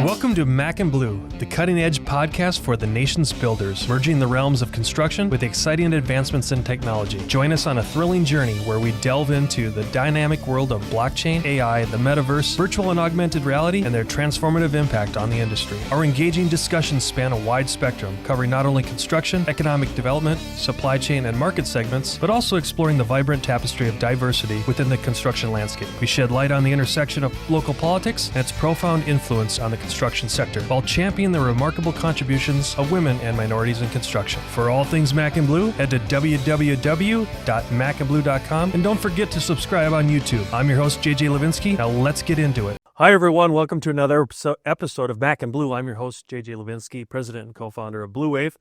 Welcome to MAC Bleu, the cutting-edge podcast for the nation's builders, merging the realms of construction with exciting advancements in technology. Join us on a thrilling journey where we delve into the dynamic world of blockchain, AI, the Metaverse, virtual and augmented reality, and their transformative impact on the industry. Our engaging discussions span a wide spectrum, covering not only construction, economic development, supply chain, and market segments, but also exploring the vibrant tapestry of diversity within the construction landscape. We shed light on the intersection of local politics and its profound influence on the construction sector, while championing the remarkable contributions of women and minorities in construction. For all things MAC Bleu, head to www.macandblue.com, and don't forget to subscribe on YouTube. I'm your host, JJ Levinsky. Now let's get into it. Hi, everyone. Welcome to another episode of MAC Bleu. I'm your host, JJ Levinsky, president and co-founder of Blue Wave.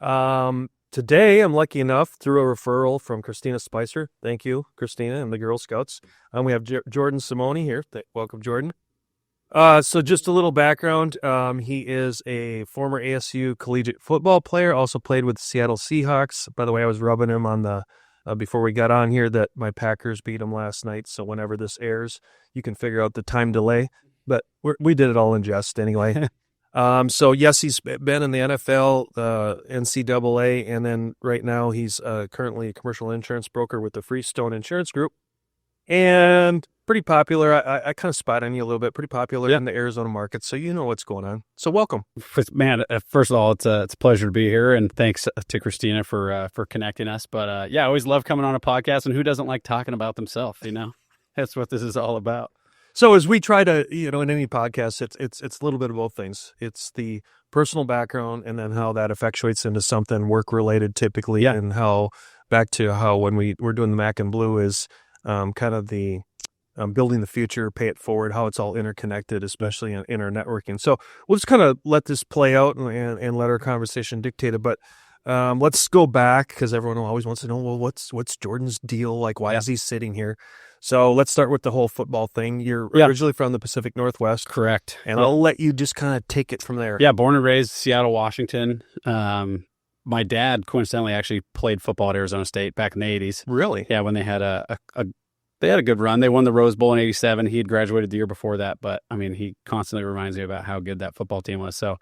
Today, I'm lucky enough, through a referral from Christina Spicer. Thank you, Christina, and the Girl Scouts. We have Jordan Simone here. Welcome, Jordan. So just a little background. He is a former ASU collegiate football player, also played with the Seattle Seahawks. By the way, I was rubbing him on the, before we got on here, that my Packers beat him last night. So whenever this airs, you can figure out the time delay. But we did it all in jest anyway. So yes, he's been in the NFL, the NCAA, and then right now he's currently a commercial insurance broker with the Freestone Insurance Group. And pretty popular. I kind of spot on you a little bit. Pretty popular in the Arizona market, so you know what's going on. So welcome, man. First of all, it's a pleasure to be here, and thanks to Christina for connecting us. But I always love coming on a podcast, and who doesn't like talking about themselves? You know, that's what this is all about. So as we try to, in any podcast, it's a little bit of both things. It's the personal background, and then how that effectuates into something work related, typically, and how back to how when we're doing the MAC Bleu is. Kind of the building the future, pay it forward, how it's all interconnected, especially in our networking. So we'll just kind of let this play out and let our conversation dictate it. But let's go back, because everyone always wants to know, well, what's Jordan's deal? Like, why is he sitting here? So let's start with the whole football thing. You're originally from the Pacific Northwest. Correct. And I'll let you just kind of take it from there. Yeah, born and raised Seattle, Washington. My dad, coincidentally, actually played football at Arizona State back in the 80s. Really? Yeah, when they had a good run. They won the Rose Bowl in 87. He had graduated the year before that, but I mean, he constantly reminds me about how good that football team was. So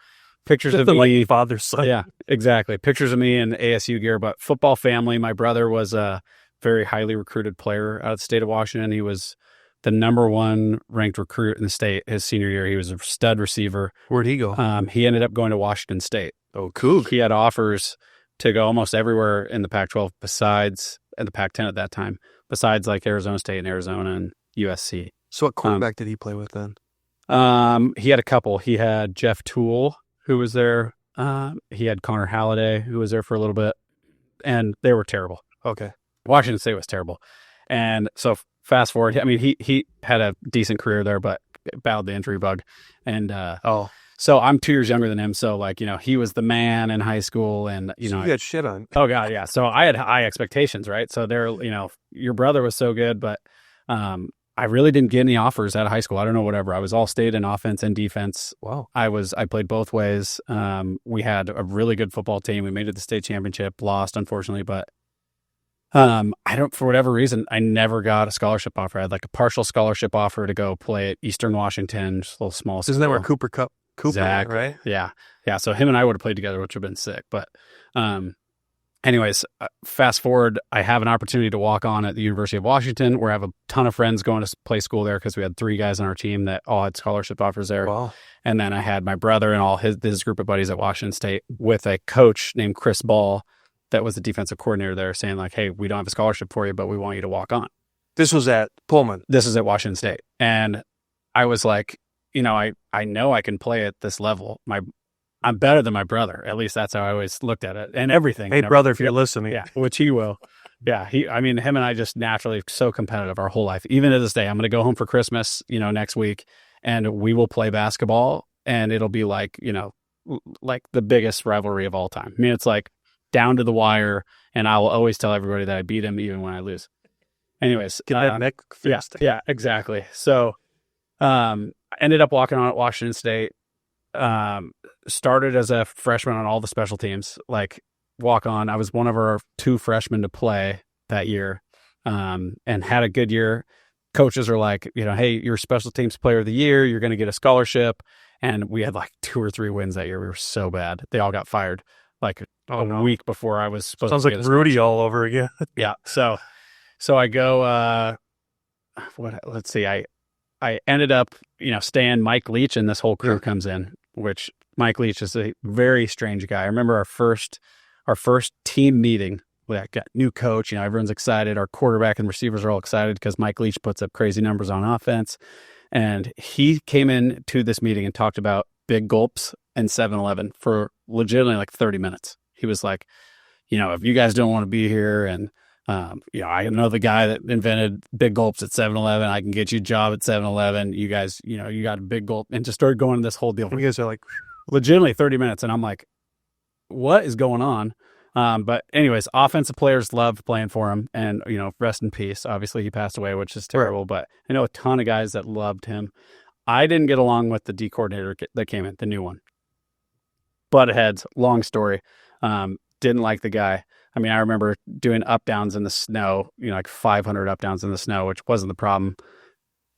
pictures of me, like father's son. Yeah, exactly. Pictures of me in ASU gear, but football family. My brother was a very highly recruited player out of the state of Washington. He was the number one ranked recruit in the state his senior year. He was a stud receiver. Where'd he go? He ended up going to Washington State. Oh, cool. He had offers to go almost everywhere in the Pac-12 besides, and the Pac-10 at that time, besides like Arizona State and Arizona and USC. So what quarterback did he play with then? He had a couple. He had Jeff Toole, who was there. He had Connor Halliday, who was there for a little bit, and they were terrible. Okay. Washington State was terrible. And so fast forward, I mean, he had a decent career there, but battled the injury bug. And so I'm 2 years younger than him. So he was the man in high school, and you had shit on. Oh God. Yeah. So I had high expectations, right? So your brother was so good, but, I really didn't get any offers out of high school. I don't know, whatever. I was all state in offense and defense. Wow. I played both ways. We had a really good football team. We made it to the state championship, lost unfortunately, but, for whatever reason, I never got a scholarship offer. I had like a partial scholarship offer to go play at Eastern Washington, just a little small school. Isn't that where Cooper? Exactly. Right? Yeah. Yeah. So him and I would have played together, which would have been sick. But anyways, fast forward, I have an opportunity to walk on at the University of Washington, where I have a ton of friends going to play school there, because we had 3 guys on our team that all had scholarship offers there. Wow. And then I had my brother and all his group of buddies at Washington State with a coach named Chris Ball that was the defensive coordinator there, saying like, hey, we don't have a scholarship for you, but we want you to walk on. This was at Pullman. This is at Washington State. And I was like, I know I can play at this level. I'm better than my brother. At least that's how I always looked at it, and everything. Hey, brother, if you're listening. Yeah, which he will. Yeah, him and I just naturally so competitive our whole life. Even to this day, I'm going to go home for Christmas, next week, and we will play basketball, and it'll be like, like the biggest rivalry of all time. I mean, it's like down to the wire, and I will always tell everybody that I beat him even when I lose. Anyways. Get that neck fast. Yeah, exactly. So, ended up walking on at Washington State. Started as a freshman on all the special teams, like walk on. I was one of our 2 freshmen to play that year, and had a good year. Coaches are like, hey, you're special teams player of the year. You're going to get a scholarship. And we had like 2 or 3 wins that year. We were so bad. They all got fired like a week before I was supposed Sounds to. Sounds like Rudy all over again. Yeah. So I go, let's see. I ended up, staying Mike Leach, and this whole crew comes in, which Mike Leach is a very strange guy. I remember our first team meeting. We got new coach, everyone's excited. Our quarterback and receivers are all excited because Mike Leach puts up crazy numbers on offense. And he came in to this meeting and talked about big gulps and 7-Eleven for legitimately like 30 minutes. He was like, if you guys don't want to be here, and I know the guy that invented big gulps at 7-Eleven. I can get you a job at 7-Eleven. You guys, you got a big gulp, and just started going to this whole deal. You guys are like legitimately 30 minutes. And I'm like, what is going on? But anyways, offensive players loved playing for him, and, rest in peace. Obviously he passed away, which is terrible, but I know a ton of guys that loved him. I didn't get along with the D coordinator that came in, the new one. Butted heads, long story. Didn't like the guy. I mean, I remember doing up downs in the snow, like 500 up downs in the snow, which wasn't the problem.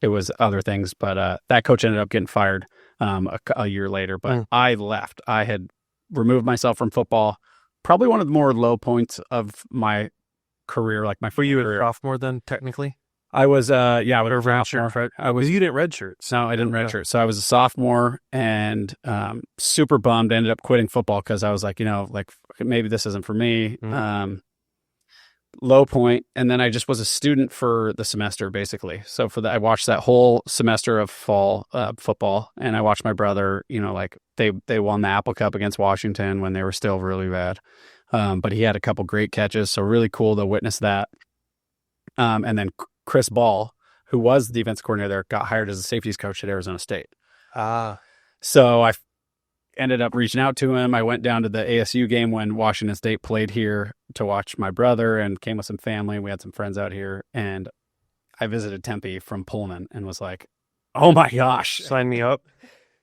It was other things, but that coach ended up getting fired a year later. But I left. I had removed myself from football. Probably one of the more low points of my career, like my Were you career. a sophomore then, technically? I was, I was Or a sophomore. you didn't redshirt. No, I didn't redshirt. So I was a sophomore and super bummed. Ended up quitting football because I was like, maybe this isn't for me. Low point. And then I just was a student for the semester, basically. So for that, I watched that whole semester of fall football, and I watched my brother, they won the Apple Cup against Washington when they were still really bad. But he had a couple great catches. So really cool to witness that. And then Chris Ball, who was the defense coordinator there, got hired as a safeties coach at Arizona State. So I ended up reaching out to him. I went down to the ASU game when Washington State played here to watch my brother, and came with some family. We had some friends out here, and I visited Tempe from Pullman and was like, oh my gosh, Sign me up.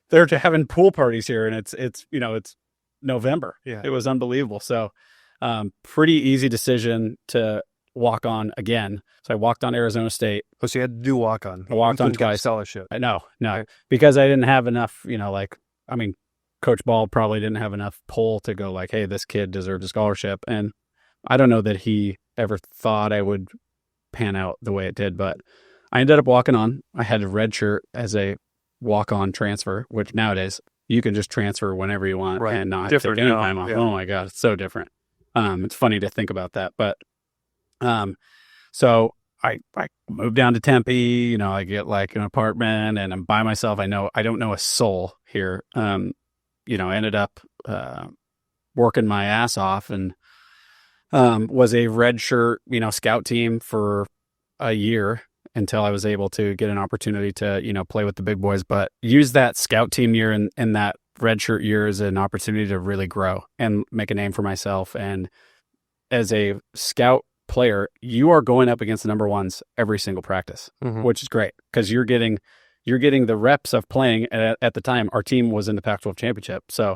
They're having pool parties here, and it's November. Yeah. It was unbelievable. So pretty easy decision to walk on again. So I walked on Arizona State. Oh, so you had to do walk on. I walked on twice. Scholarship. No, because I didn't have enough, Coach Ball probably didn't have enough pull to go like, hey, this kid deserved a scholarship. And I don't know that he ever thought I would pan out the way it did, but I ended up walking on. I had a red shirt as a walk-on transfer, which nowadays you can just transfer whenever you want and not take any time off. Yeah. Oh my God, it's so different. It's funny to think about that, but so I moved down to Tempe. I get like an apartment, and I'm by myself. I don't know a soul here. Ended up working my ass off, and was a red shirt, scout team for a year until I was able to get an opportunity to, play with the big boys. But use that scout team year and that red shirt year as an opportunity to really grow and make a name for myself. And as a scout player, you are going up against the number ones every single practice, which is great because you're getting the reps of playing. At the time, our team was in the Pac-12 championship. So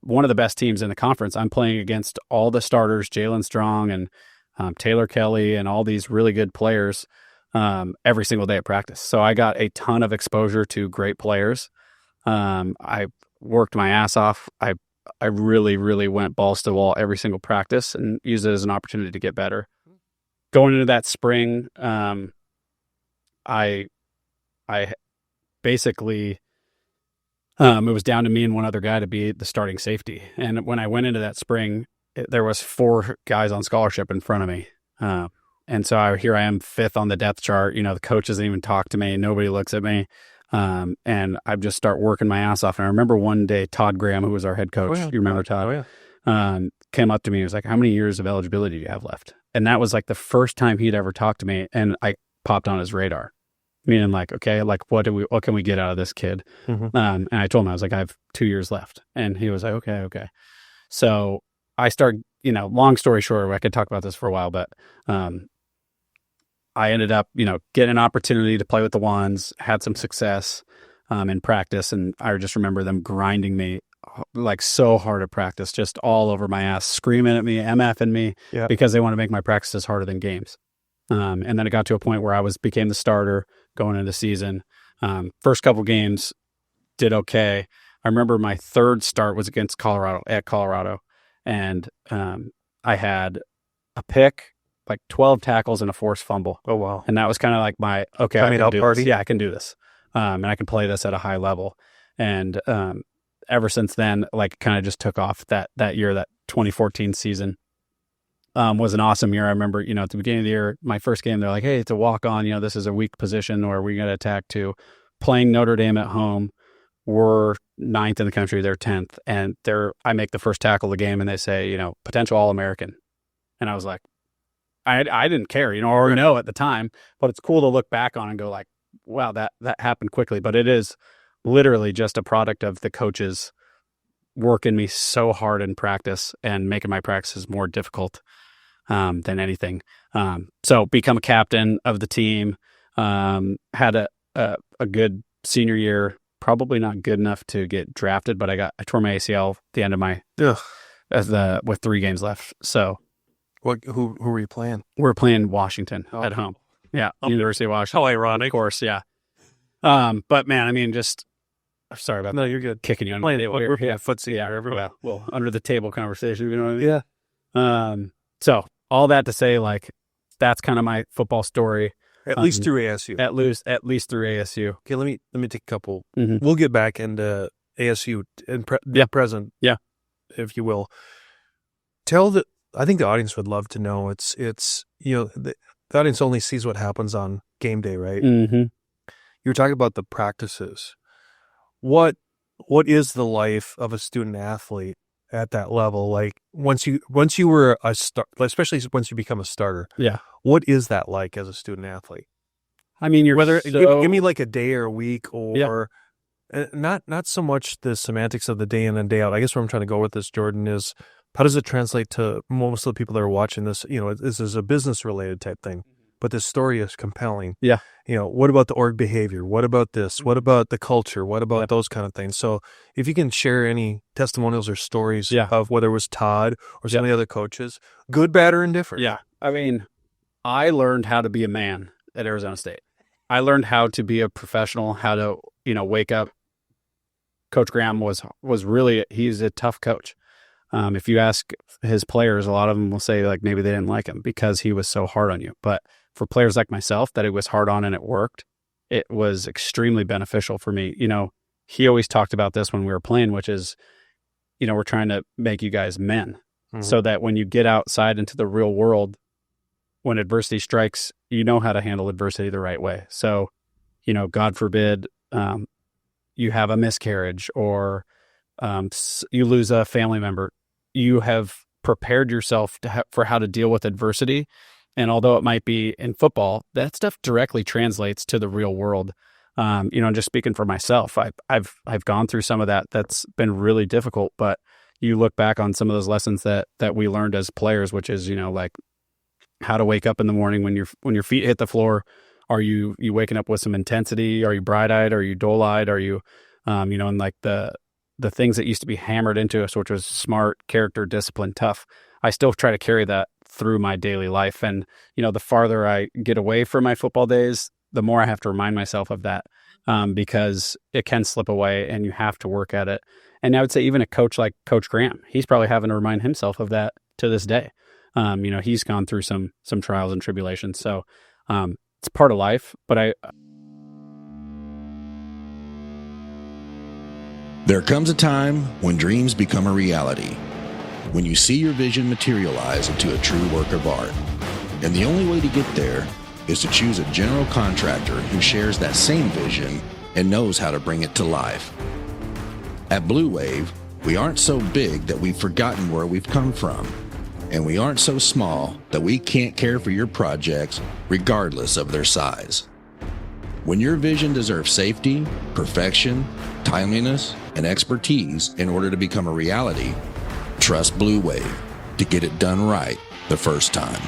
one of the best teams in the conference. I'm playing against all the starters, Jalen Strong and Taylor Kelly and all these really good players every single day at practice. So I got a ton of exposure to great players. I worked my ass off. I really, really went balls to the wall every single practice and used it as an opportunity to get better. Going into that spring, I basically, it was down to me and one other guy to be the starting safety. And when I went into that spring, there was 4 guys on scholarship in front of me. And so here I am, 5th on the depth chart. The coach doesn't even talk to me. Nobody looks at me. And I just start working my ass off. And I remember one day, Todd Graham, who was our head coach, you remember Todd? Came up to me. He was like, how many years of eligibility do you have left? And that was like the first time he'd ever talked to me. And I popped on his radar. Meaning like, okay, like what can we get out of this kid? And I told him, I was like, I have 2 years left. And he was like, okay. So I started, long story short, I could talk about this for a while, but I ended up, getting an opportunity to play with the ones, had some success in practice. And I just remember them grinding me like so hard at practice, just all over my ass, screaming at me, MFing me because they want to make my practices harder than games. And then it got to a point where I became the starter going into the season. First couple games, did okay. I remember my third start was against Colorado, and I had a pick, like 12 tackles and a forced fumble. Oh, wow. And that was kind of like my, okay, Coming out party? Yeah, I can do this. And I can play this at a high level. And ever since then, like kind of just took off that year, that 2014 season. Was an awesome year. I remember, at the beginning of the year, my first game, they're like, hey, it's a walk on, this is a weak position or we got to attack to. Playing Notre Dame at home, we're 9th in the country, they're 10th. And I make the first tackle of the game and they say, potential All-American. And I was like, I didn't care, or know at the time, but it's cool to look back on and go like, wow, that happened quickly. But it is literally just a product of the coaches working me so hard in practice and making my practices more difficult than anything. So become a captain of the team, had a good senior year, probably not good enough to get drafted, but I tore my ACL at the end of my, with 3 games left. So who were you playing? We're playing Washington at home. Yeah. University of Washington. How ironic. Of course. Yeah. But man, I mean, I'm sorry about No, you're good. kicking you on Playing the table. footsie. Yeah. Everywhere. Well, under the table conversation, you know what I mean? Yeah. So all that to say, like, that's kind of my football story. At least through ASU. At least through ASU. Okay, let me take a couple. Mm-hmm. We'll get back into ASU and present. Yeah. If you will. I think the audience would love to know. It's the audience only sees what happens on game day, right? Mm-hmm. You were talking about the practices. What is the life of a student athlete at that level? Like once you were a star, especially once you become a starter. Yeah. What is that like as a student athlete? I mean, give me like a day or a week or not so much the semantics of the day in and day out. I guess where I'm trying to go with this, Jordan, is how does it translate to most of the people that are watching this? This is a business related type thing, but this story is compelling. Yeah. What about the org behavior? What about this? What about the culture? What about those kind of things? So if you can share any testimonials or stories of whether it was Todd or some of the other coaches, good, bad, or indifferent. Yeah. I mean, I learned how to be a man at Arizona State. I learned how to be a professional, how to, wake up. Coach Graham was really, he's a tough coach. If you ask his players, a lot of them will say like maybe they didn't like him because he was so hard on you. But for players like myself that it was hard on and it worked, it was extremely beneficial for me. He always talked about this when we were playing, which is, we're trying to make you guys men so that when you get outside into the real world, when adversity strikes, you know how to handle adversity the right way. So, God forbid, you have a miscarriage or you lose a family member, you have prepared yourself for how to deal with adversity. And although it might be in football, that stuff directly translates to the real world. Just speaking for myself, I've gone through some of that. That's been really difficult, but you look back on some of those lessons that we learned as players, which is, like how to wake up in the morning when your feet hit the floor. Are you waking up with some intensity? Are you bright-eyed? Are you dull-eyed? Are you, and like the things that used to be hammered into us, which was smart, character, discipline, tough. I still try to carry that through my daily life. And, the farther I get away from my football days, the more I have to remind myself of that because it can slip away and you have to work at it. And I would say even a coach like Coach Graham, he's probably having to remind himself of that to this day. He's gone through some trials and tribulations. So it's part of life, but There comes a time when dreams become a reality, when you see your vision materialize into a true work of art. And the only way to get there is to choose a general contractor who shares that same vision and knows how to bring it to life. At Blue Wave, we aren't so big that we've forgotten where we've come from, and we aren't so small that we can't care for your projects regardless of their size. When your vision deserves safety, perfection, timeliness, and expertise in order to become a reality, trust Blue Wave to get it done right the first time.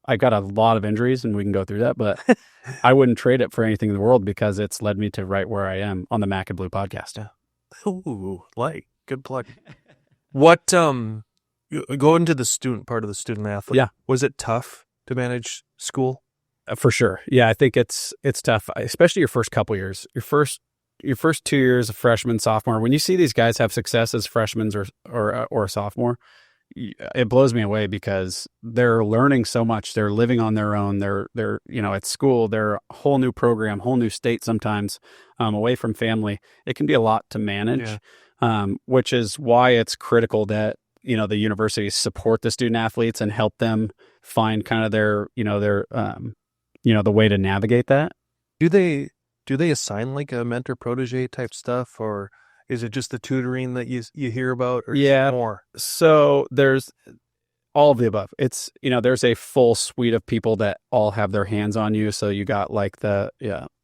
I got a lot of injuries and we can go through that, but I wouldn't trade it for anything in the world because it's led me to right where I am on the MAC Bleu podcast. Ooh, good plug. What Go into the student part of the student athlete. Yeah. Was it tough to manage school? For sure. Yeah, I think it's tough, especially your first couple years. Your first 2 years of freshman, sophomore. When you see these guys have success as freshmen or a sophomore, it blows me away because they're learning so much. They're living on their own. They're at school. They're a whole new program, whole new state sometimes, away from family. It can be a lot to manage, which is why it's critical that the universities support the student athletes and help them find kind of their the way to navigate that. Do they assign like a mentor protege type stuff, or is it just the tutoring that you hear about, or more? So there's all of the above. It's there's a full suite of people that all have their hands on you. So you got like the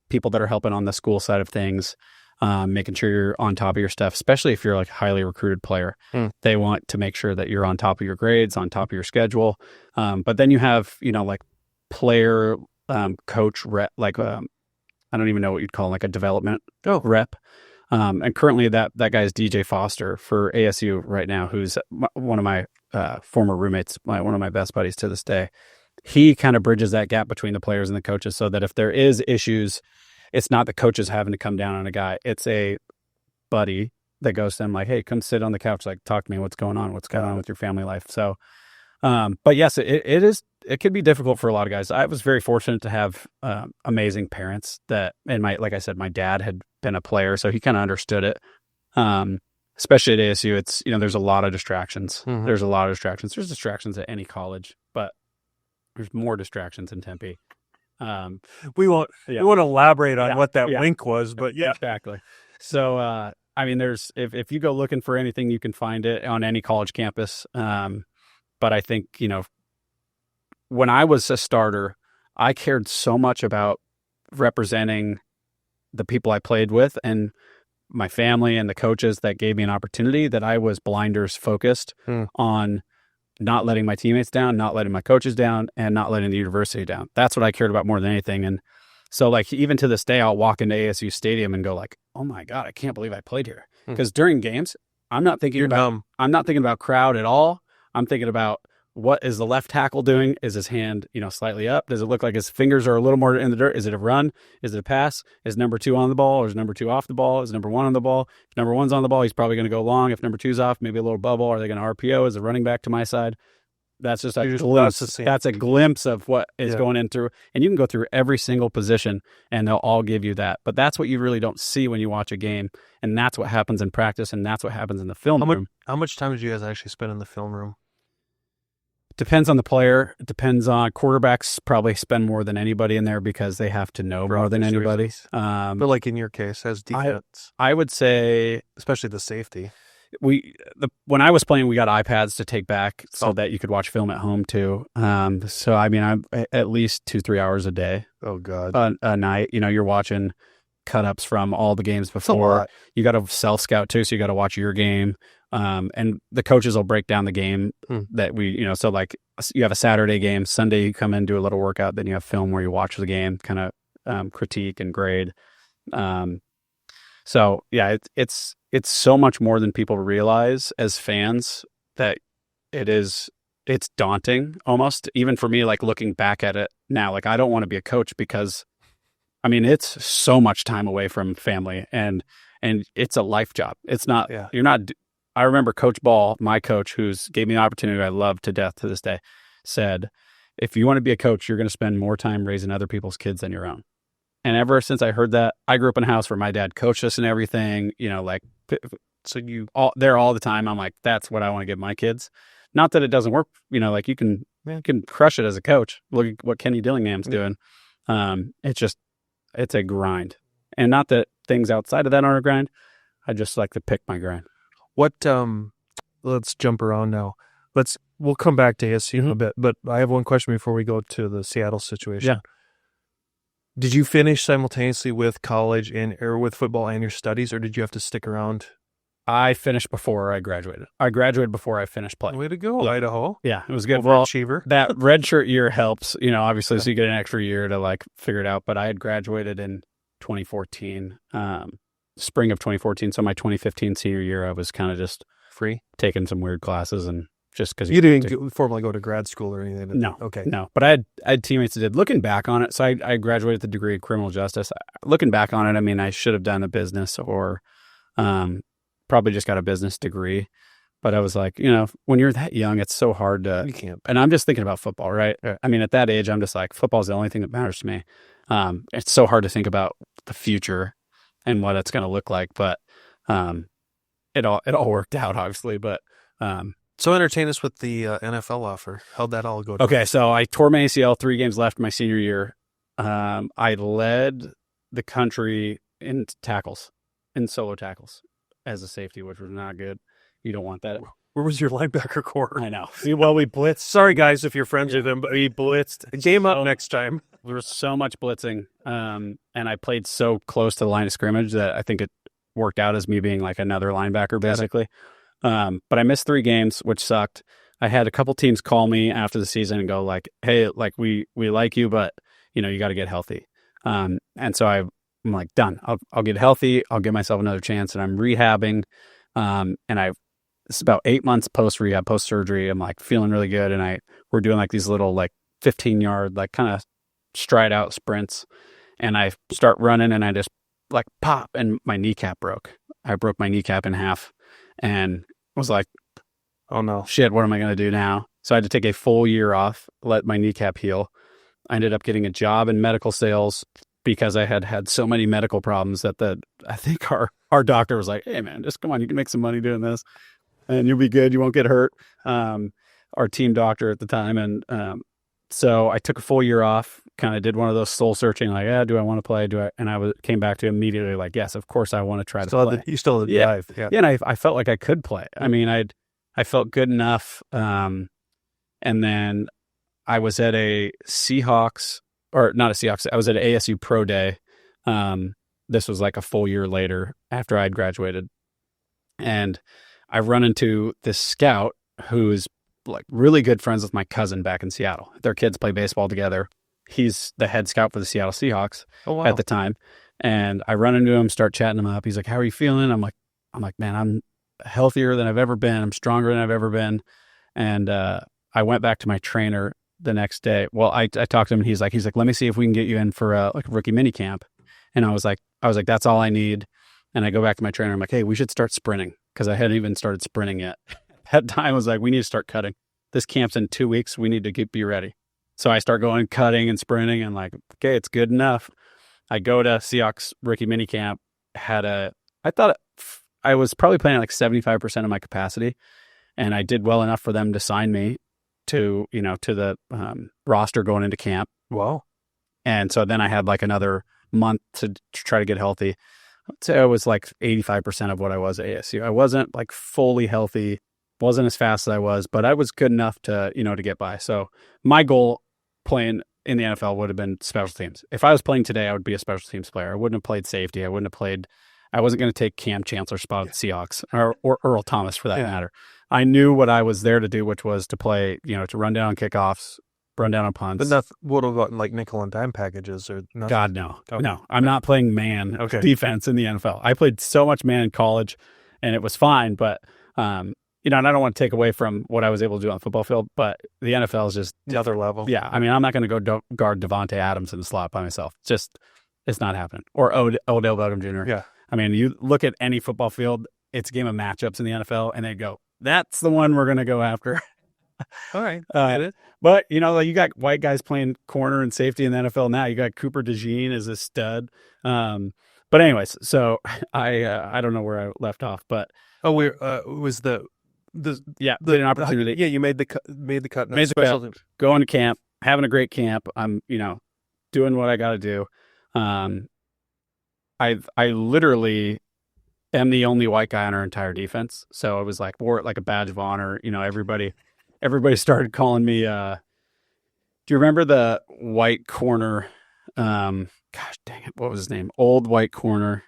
people that are helping on the school side of things, making sure you're on top of your stuff, especially if you're like a highly recruited player. They want to make sure that you're on top of your grades, on top of your schedule. But then you have like player coach rep, like I don't even know what you'd call like a development rep. And currently that guy is DJ Foster for ASU right now, who's one of my former roommates, one of my best buddies to this day. He kind of bridges that gap between the players and the coaches so that if there is issues, it's not the coaches having to come down on a guy. It's a buddy that goes to them like, hey, come sit on the couch, like talk to me, what's going on with your family life. So, but yes, it could be difficult for a lot of guys. I was very fortunate to have amazing parents like I said, my dad had been a player, so he kind of understood it. Especially at ASU, it's, there's a lot of distractions. Mm-hmm. There's a lot of distractions. There's distractions at any college, but there's more distractions in Tempe. We won't elaborate on what that link was, but yeah. Exactly. So, I mean, there's, if you go looking for anything, you can find it on any college campus. But I think, when I was a starter, I cared so much about representing the people I played with and my family and the coaches that gave me an opportunity that I was blinders focused on not letting my teammates down, not letting my coaches down, and not letting the university down. That's what I cared about more than anything. And so like, even to this day, I'll walk into ASU Stadium and go like, oh my God, I can't believe I played here. Because during games, I'm not thinking about crowd at all. I'm thinking about, what is the left tackle doing? Is his hand, slightly up? Does it look like his fingers are a little more in the dirt? Is it a run? Is it a pass? Is number 2 on the ball, or is number 2 off the ball? Is number 1 on the ball? If number 1's on the ball, he's probably going to go long. If number 2's off, maybe a little bubble. Are they going to RPO? Is the running back to my side? That's just a glimpse. That's a glimpse of what is going in through. And you can go through every single position and they'll all give you that. But that's what you really don't see when you watch a game. And that's what happens in practice. And that's what happens in the film room. How much time did you guys actually spend in the film room? Depends on the player. It depends on quarterbacks. Probably spend more than anybody in there because they have to know more than anybody. But like in your case, as defense, I would say, especially the safety. When I was playing, we got iPads to take back so that you could watch film at home too. So I mean, I'm at least 2-3 hours a day. Oh God, a night. You're watching cut-ups from all the games before. You got to self-scout too, so you got to watch your game. And the coaches will break down the game that so like you have a Saturday game, Sunday you come in, do a little workout, then you have film where you watch the game, kind of critique and grade. So yeah, it's so much more than people realize as fans, that it's daunting almost, even for me, like looking back at it now. Like, I don't want to be a coach because I mean, it's so much time away from family and it's a life job. It's not, you're not, I remember Coach Ball, my coach, who's gave me an opportunity I love to death to this day, said, if you want to be a coach, you're going to spend more time raising other people's kids than your own. And ever since I heard that, I grew up in a house where my dad coached us and everything, like, so there all the time. I'm like, that's what I want to give my kids. Not that it doesn't work, like you can crush it as a coach. Look at what Kenny Dillingham's doing. It's a grind. And not that things outside of that aren't a grind. I just like to pick my grind. Let's jump around now. We'll come back to ASU in a bit, but I have one question before we go to the Seattle situation. Yeah. Did you finish simultaneously with college or with football and your studies, or did you have to stick around? I finished before I graduated. I graduated before I finished playing. Way to go, Idaho. Yeah, it was good. Overachiever. That redshirt year helps, obviously, so you get an extra year to like figure it out. But I had graduated in 2014, spring of 2014. So my 2015 senior year, I was kind of just free, taking some weird classes and just because You didn't formally go to grad school or anything? No. Okay. No. But I had teammates that did. Looking back on it, so I graduated with a degree in criminal justice. Looking back on it, I mean, I should have done a business or probably just got a business degree. But I was like, when you're that young, it's so hard to. You can't. And I'm just thinking about football, right? Yeah. I mean, at that age, I'm just like, football is the only thing that matters to me. It's so hard to think about the future and what it's going to look like. But it all worked out, obviously. But So entertain us with the NFL offer. How'd that all go down? okay, so I tore my ACL 3 games left my senior year. I led the country in tackles, in solo tackles as a safety, which was not good. You don't want that. Where was your linebacker core? I know. Well, we blitzed. Sorry, guys, if you're friends with him, but he blitzed. Game up next time. There was so much blitzing, and I played so close to the line of scrimmage that I think it worked out as me being like another linebacker, basically. But I missed 3 games, which sucked. I had a couple teams call me after the season and go like, "Hey, like we like you, but you got to get healthy." And so I'm like, done. I'll get healthy. I'll give myself another chance, and I'm rehabbing. And it's about 8 months post rehab, post surgery. I'm like feeling really good, and we're doing like these little like 15-yard like kind of stride out sprints, and I start running, and I just like pop, and my kneecap broke. I broke my kneecap in half, and was like, oh no, shit, what am I going to do now? So I had to take a full year off, let my kneecap heal. I ended up getting a job in medical sales because I had so many medical problems that I think our doctor was like, hey man, just come on, you can make some money doing this and you'll be good. You won't get hurt. Our team doctor at the time. And so I took a full year off, kind of did one of those soul searching, like, do I want to play? And I came back to immediately like, yes, of course I want to try to play. You still had the drive. Yeah. And I felt like I could play. I mean, I felt good enough. And then I was at a Seahawks, or not a Seahawks, I was at an ASU pro day. This was like a full year later after I'd graduated. And I run into this scout who's like really good friends with my cousin back in Seattle. Their kids play baseball together. He's the head scout for the Seattle Seahawks at the time. And I run into him, start chatting him up. He's like, how are you feeling? I'm like, man, I'm healthier than I've ever been. I'm stronger than I've ever been. And I went back to my trainer the next day. Well, I talked to him, and he's like, let me see if we can get you in for like a rookie mini camp. And I was like, that's all I need. And I go back to my trainer. I'm like, hey, we should start sprinting, because I hadn't even started sprinting yet. That time I was like, we need to start cutting. This camp's in 2 weeks. We need to be ready. So I start going cutting and sprinting, and like, okay, it's good enough. I go to Seahawks rookie mini camp. I thought I was probably playing at like 75% of my capacity, and I did well enough for them to sign me to the roster going into camp. Wow. And so then I had like another month to try to get healthy. I'd say I was like 85% of what I was at ASU. I wasn't like fully healthy, wasn't as fast as I was, but I was good enough to get by. So my goal playing in the NFL would have been special teams. If I was playing today, I would be a special teams player. I wouldn't have played safety. I wasn't going to take Cam Chancellor's spot at Seahawks or Earl Thomas for that matter. I knew what I was there to do, which was to play, to run down on kickoffs, run down on punts. But what about like nickel and dime packages or nothing? God, no. Okay. No, I'm not playing man defense in the NFL. I played so much man in college, and it was fine, but and I don't want to take away from what I was able to do on the football field, but the NFL is just the other level. Yeah. I mean, I'm not going to go guard Devontae Adams in the slot by myself. It's not happening. Or Odell Beckham Jr. Yeah. I mean, you look at any football field, it's a game of matchups in the NFL, and they go, that's the one we're going to go after. All right. But, you got white guys playing corner and safety in the NFL now. You got Cooper DeJean as a stud. But anyways, so I don't know where I left off, but it was the an opportunity. Yeah, you made the cut. Going to camp, having a great camp. I'm doing what I got to do. I literally am the only white guy on our entire defense, so I was like, wore it like a badge of honor. Everybody started calling me. Do you remember the white corner? Gosh dang it, what was his name? Old white corner.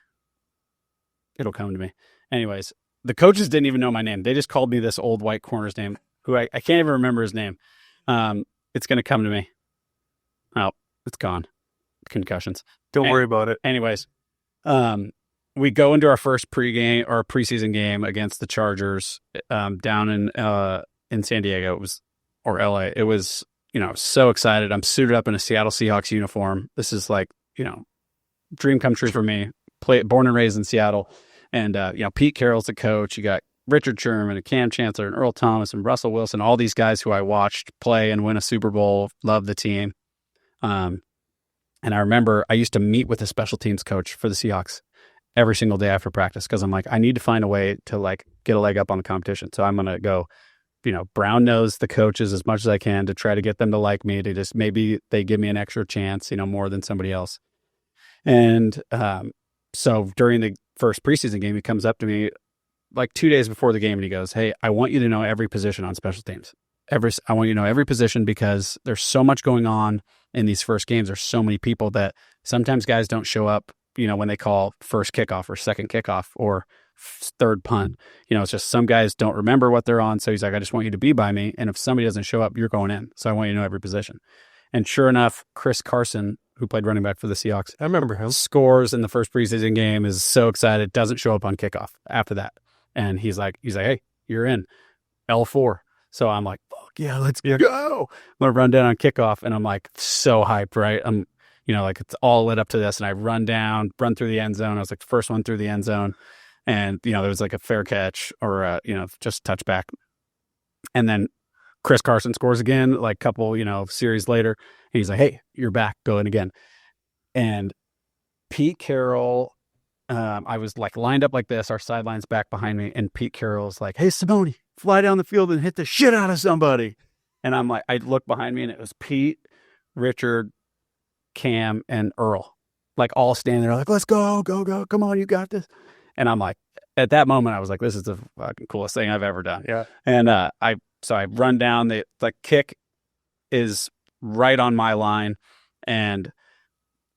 It'll come to me. Anyways, the coaches didn't even know my name. They just called me this old white corner's name, who I can't even remember his name. It's going to come to me. Oh, it's gone. Concussions. Don't worry about it. Anyways, we go into our first preseason game against the Chargers down in in San Diego. Or LA. It was, so excited. I'm suited up in a Seattle Seahawks uniform. This is like, dream come true for me. Born and raised in Seattle. And, Pete Carroll's the coach. You got Richard Sherman and Cam Chancellor and Earl Thomas and Russell Wilson, all these guys who I watched play and win a Super Bowl, love the team. And I remember I used to meet with a special teams coach for the Seahawks every single day after practice because I'm like, I need to find a way to like get a leg up on the competition. So I'm going to go, brown nose the coaches as much as I can to try to get them to like me, to just maybe they give me an extra chance, more than somebody else. And so during the first preseason game, he comes up to me like 2 days before the game and he goes, "Hey, I want you to know every position on special teams. I want you to know every position because there's so much going on in these first games. There's so many people that sometimes guys don't show up, when they call first kickoff or second kickoff or third punt. It's just some guys don't remember what they're on. So he's like, I just want you to be by me. And if somebody doesn't show up, you're going in. So I want you to know every position." And sure enough, Chris Carson, who played running back for the Seahawks, I remember him, scores in the first preseason game, is so excited, doesn't show up on kickoff after that. And he's like, "Hey, you're in L4. So I'm like, fuck yeah, let's go. I'm going to run down on kickoff. And I'm like, so hyped, right? I'm, like it's all lit up to this. And I run through the end zone. I was like the first one through the end zone. And, there was like a fair catch or, just touchback. And then Chris Carson scores again, like a couple, series later. And he's like, "Hey, you're back. Go in again." And Pete Carroll, I was like lined up like this, our sideline's back behind me. And Pete Carroll's like, "Hey, Simone, fly down the field and hit the shit out of somebody." And I'm like, I look behind me and it was Pete, Richard, Cam, and Earl, like all standing there like, "Let's go, go, go. Come on, you got this." And I'm like, at that moment, I was like, this is the fucking coolest thing I've ever done. Yeah. And I run down, the kick is right on my line and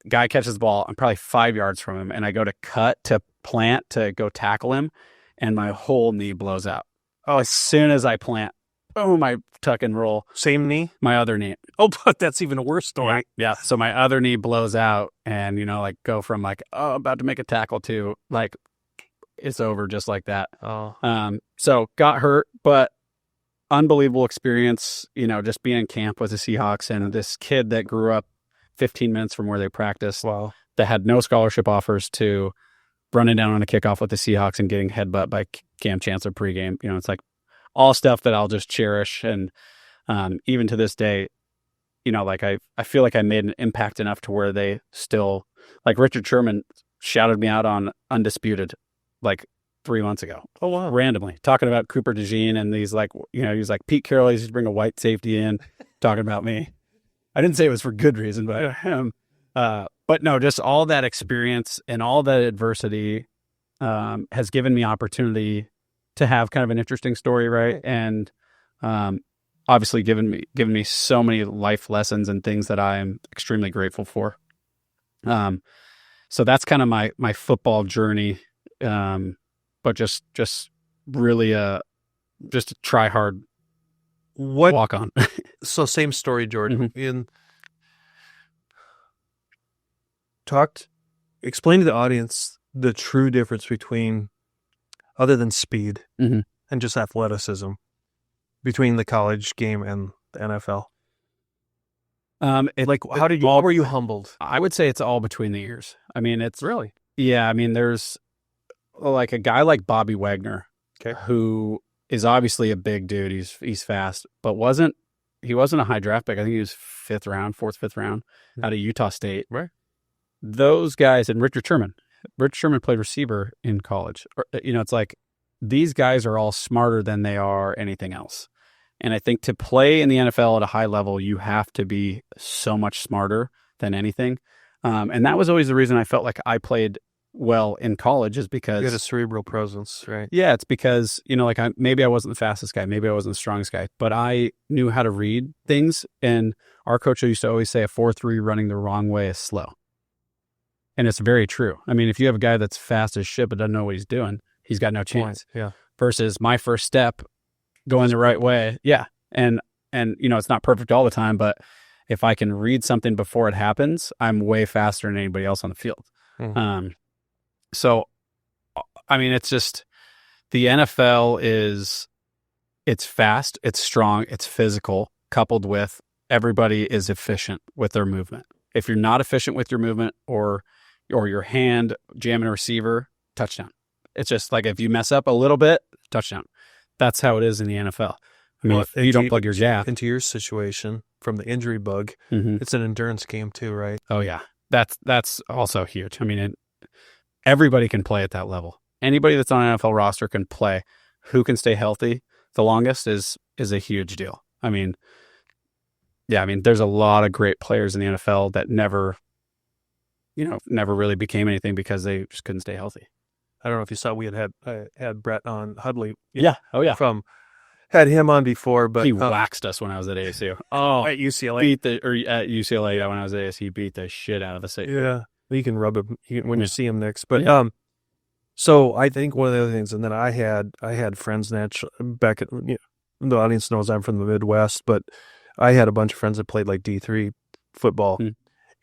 guy catches the ball. I'm probably 5 yards from him and I go to cut to plant to go tackle him and my whole knee blows out. Oh, as soon as I plant, boom, I tuck and roll. Same knee? My other knee. Oh, but that's even a worse story. Yeah. So my other knee blows out and, like go from like, oh, about to make a tackle to like, it's over just like that. Oh. So got hurt, but unbelievable experience, just being in camp with the Seahawks and this kid that grew up 15 minutes from where they practiced. Wow. That had no scholarship offers to running down on a kickoff with the Seahawks and getting headbutt by Cam Chancellor pregame. It's like all stuff that I'll just cherish. And even to this day, like I feel like I made an impact enough to where they still, like Richard Sherman shouted me out on Undisputed like 3 months ago. Oh, wow. Randomly talking about Cooper DeJean and these like, he's like, Pete Carroll used to bring a white safety in talking about me. I didn't say it was for good reason, but him. But no, just all that experience and all that adversity has given me opportunity to have kind of an interesting story, right? And obviously given me so many life lessons and things that I am extremely grateful for. So that's kind of my football journey. But just really just a try hard walk on. So same story, Jordan. Mm-hmm. Explain to the audience the true difference between, other than speed mm-hmm. and just athleticism, between the college game and the NFL. How were you humbled? I would say it's all between the ears. I mean, it's really, yeah. I mean, there's like a guy like Bobby Wagner, who is obviously a big dude. He's fast, but he wasn't a high draft pick. I think he was fifth round out of Utah State. Right. Those guys, and Richard Sherman played receiver in college. It's like these guys are all smarter than they are anything else. And I think to play in the NFL at a high level, you have to be so much smarter than anything. And that was always the reason I felt like I played well in college, is because you had a cerebral presence, right? Yeah, it's because, maybe I wasn't the fastest guy, maybe I wasn't the strongest guy, but I knew how to read things. And our coach used to always say a 4.3 running the wrong way is slow. And it's very true. I mean, if you have a guy that's fast as shit but doesn't know what he's doing, he's got no chance. Yeah. Versus my first step going the right way. Yeah. And it's not perfect all the time, but if I can read something before it happens, I'm way faster than anybody else on the field. Mm-hmm. So, I mean, it's just, the NFL is it's fast, it's strong, it's physical, coupled with everybody is efficient with their movement. If you're not efficient with your movement or your hand jamming a receiver, touchdown. It's just like if you mess up a little bit, touchdown. That's how it is in the NFL. I mean, if you don't plug your jab into your situation from the injury bug, it's an endurance game too, right? Oh yeah, that's also huge. I mean, everybody can play at that level. Anybody that's on an NFL roster can play. Who can stay healthy the longest is a huge deal. I mean, there's a lot of great players in the NFL that never really became anything because they just couldn't stay healthy. I don't know if you saw we had Brett on Hudley. Yeah. Oh yeah. Had him on before, but he waxed us when I was at ASU. Oh, at UCLA. At UCLA when I was at ASU, he beat the shit out of us. Yeah. You can rub him when you see him next. But so I think one of the other things, and then I had friends back at, the audience knows I'm from the Midwest, but I had a bunch of friends that played like D3 football.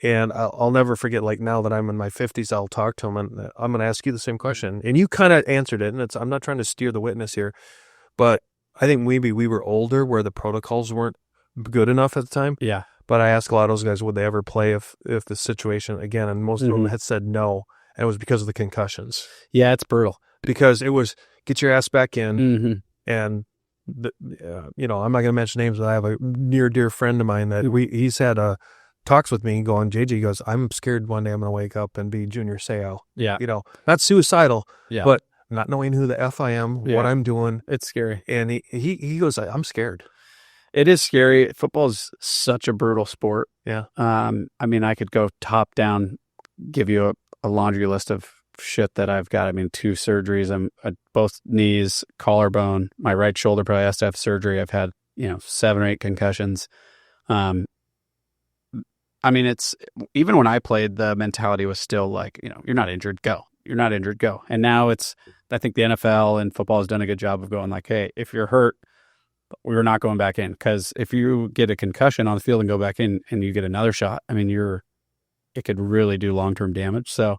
And I'll never forget, like now that I'm in my 50s, I'll talk to them and I'm going to ask you the same question. And you kind of answered it. And I'm not trying to steer the witness here, but I think maybe we were older where the protocols weren't good enough at the time. Yeah. But I asked a lot of those guys, would they ever play if the situation again, and most of them had said no. And it was because of the concussions. Yeah, it's brutal. Because it was get your ass back in. And, I'm not going to mention names, but I have a near dear friend of mine that he's had talks with me going, JJ goes, I'm scared one day I'm going to wake up and be Junior Seau. Yeah. Not suicidal, yeah, but not knowing who the F I am, what I'm doing. It's scary. And he goes, I'm scared. It is scary. Football is such a brutal sport. Yeah. I mean, I could go top down, give you a laundry list of shit that I've got. I mean, 2 surgeries. I'm both knees, collarbone. My right shoulder probably has to have surgery. I've had 7 or 8 concussions. I mean, it's even when I played, the mentality was still like, you're not injured, go. You're not injured, go. And now I think the NFL and football has done a good job of going like, hey, if you're hurt, we're not going back in. Because if you get a concussion on the field and go back in and you get another shot, I mean, it could really do long-term damage. So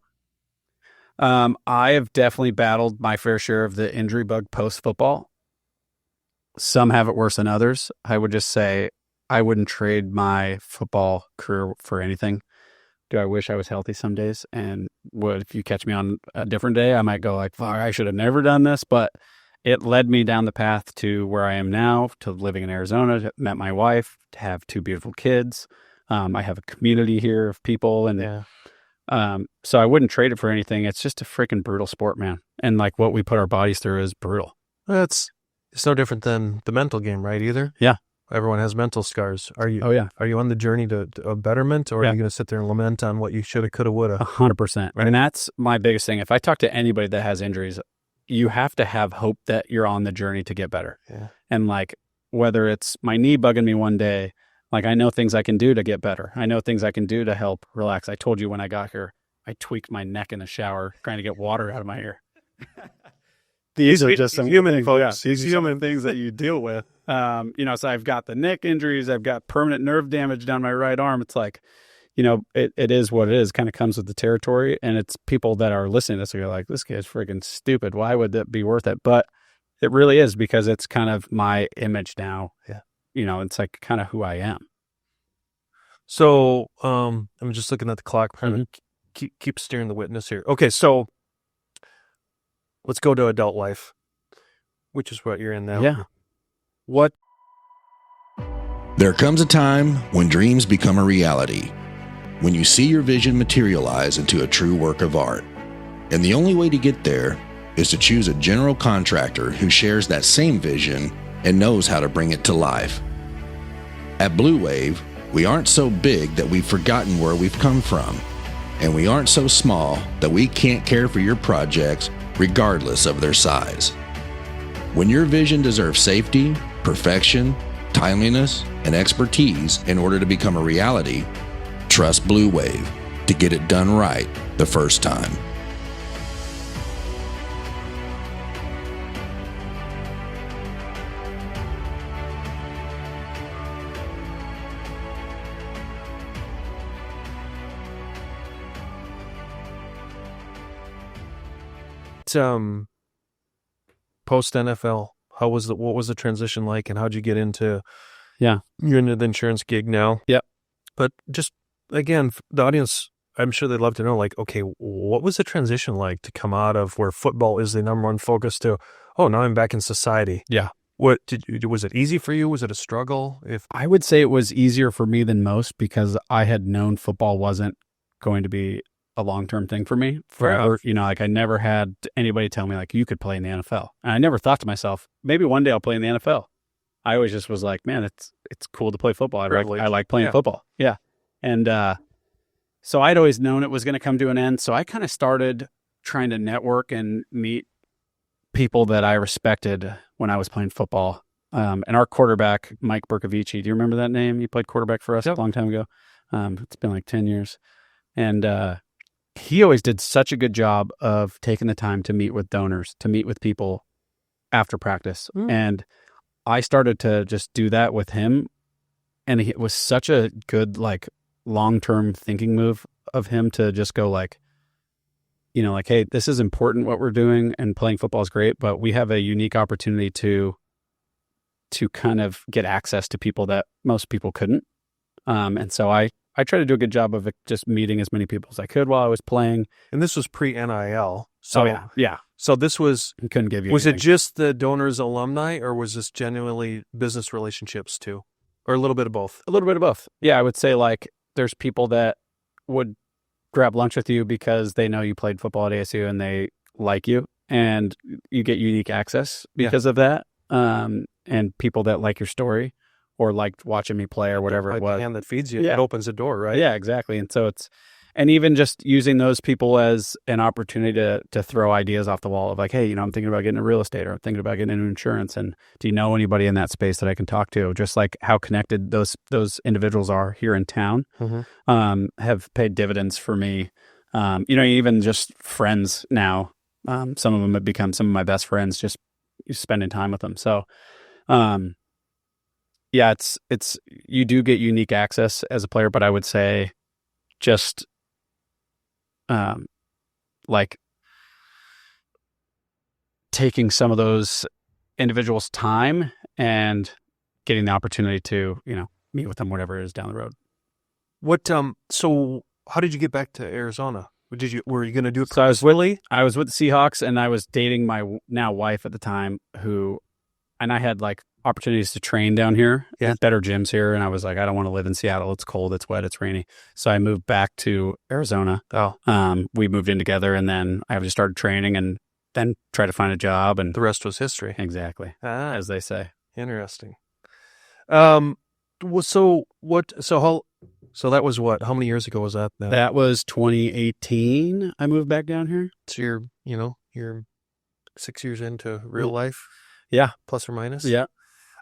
I have definitely battled my fair share of the injury bug post-football. Some have it worse than others. I would just say I wouldn't trade my football career for anything. Do I wish I was healthy some days? And if you catch me on a different day, I might go like, fuck, I should have never done this. But it led me down the path to where I am now, to living in Arizona, met my wife, to have 2 beautiful kids. I have a community here of people. And so I wouldn't trade it for anything. It's just a freaking brutal sport, man. And like what we put our bodies through is brutal. It's no different than the mental game, right? Either. Yeah. Everyone has mental scars. Are you? Oh yeah. Are you on the journey to a betterment, or are you going to sit there and lament on what you shoulda, coulda, woulda? 100%. Right. And that's my biggest thing. If I talk to anybody that has injuries, you have to have hope that you're on the journey to get better. Yeah. And like whether it's my knee bugging me one day, like I know things I can do to get better. I know things I can do to help relax. I told you when I got here, I tweaked my neck in the shower trying to get water out of my ear. These are just some human folks. These human things that you deal with. So I've got the neck injuries. I've got permanent nerve damage down my right arm. It's like, it is what it is. Kind of comes with the territory. And it's people that are listening to this are like, this guy's freaking stupid. Why would that be worth it? But it really is, because it's kind of my image now. Yeah. It's like kind of who I am. So I'm just looking at the clock. Keep steering the witness here. Okay, so let's go to adult life, which is what you're in now. Yeah. What? There comes a time when dreams become a reality, when you see your vision materialize into a true work of art. And the only way to get there is to choose a general contractor who shares that same vision and knows how to bring it to life. At Blue Wave, we aren't so big that we've forgotten where we've come from, and we aren't so small that we can't care for your projects regardless of their size. When your vision deserves safety, perfection, timeliness, and expertise in order to become a reality, trust Blue Wave to get it done right the first time. Post NFL, what was the transition like, and how'd you get into? Yeah, you're into the insurance gig now. Yep. But just again, the audience, I'm sure they'd love to know, like, okay, what was the transition like to come out of where football is the number one focus to, oh, now I'm back in society? Yeah. Was it easy for you? Was it a struggle? I would say it was easier for me than most because I had known football wasn't going to be a long-term thing for me forever. You know, like I never had anybody tell me like, you could play in the NFL. And I never thought to myself, maybe one day I'll play in the NFL. I always just was like, man, it's cool to play football. I like playing football. Yeah. And so I'd always known it was going to come to an end. So I kind of started trying to network and meet people that I respected when I was playing football. And our quarterback, Mike Bercovici, do you remember that name? He played quarterback for us a long time ago. It's been like 10 years. And he always did such a good job of taking the time to meet with donors, to meet with people after practice. And I started to just do that with him. And it was such a good, like, long-term thinking move of him to just go like, you know, like, hey, this is important what we're doing and playing football is great, but we have a unique opportunity to kind of get access to people that most people couldn't. And so I tried to do a good job of just meeting as many people as I could while I was playing. And this was pre-NIL. So yeah. So this was, I couldn't give you was anything. it just the donors alumni, or was this genuinely business relationships too? Or a little bit of both? A little bit of both. Yeah, I would say like there's people that would grab lunch with you because they know you played football at ASU and they like you, and you get unique access because of that. And people that like your story or liked watching me play or whatever like it was. The hand that feeds you, it opens a door, right? Yeah, exactly. And so and even just using those people as an opportunity to throw ideas off the wall of like, hey, you know, I'm thinking about getting into real estate, or I'm thinking about getting into insurance. And do you know anybody in that space that I can talk to? Just like how connected those individuals are here in town, have paid dividends for me. You know, even just friends now. Some of them have become some of my best friends just spending time with them. So, yeah, it's you do get unique access as a player, but I would say just like taking some of those individuals' time and getting the opportunity to, you know, meet with them, whatever it is down the road. What so how did you get back to Arizona? Were you going to do it? So I was with the Seahawks, and I was dating my now wife at the time, and I had like opportunities to train down here at better gyms here. And I was like, I don't want to live in Seattle. It's cold, it's wet, it's rainy. So I moved back to Arizona. We moved in together, and then I just started training and then tried to find a job, and the rest was history. Exactly. As they say. Interesting. So that was what? How many years ago was that? That was 2018. I moved back down here. So you're 6 years into real life. Yeah. Plus or minus. Yeah.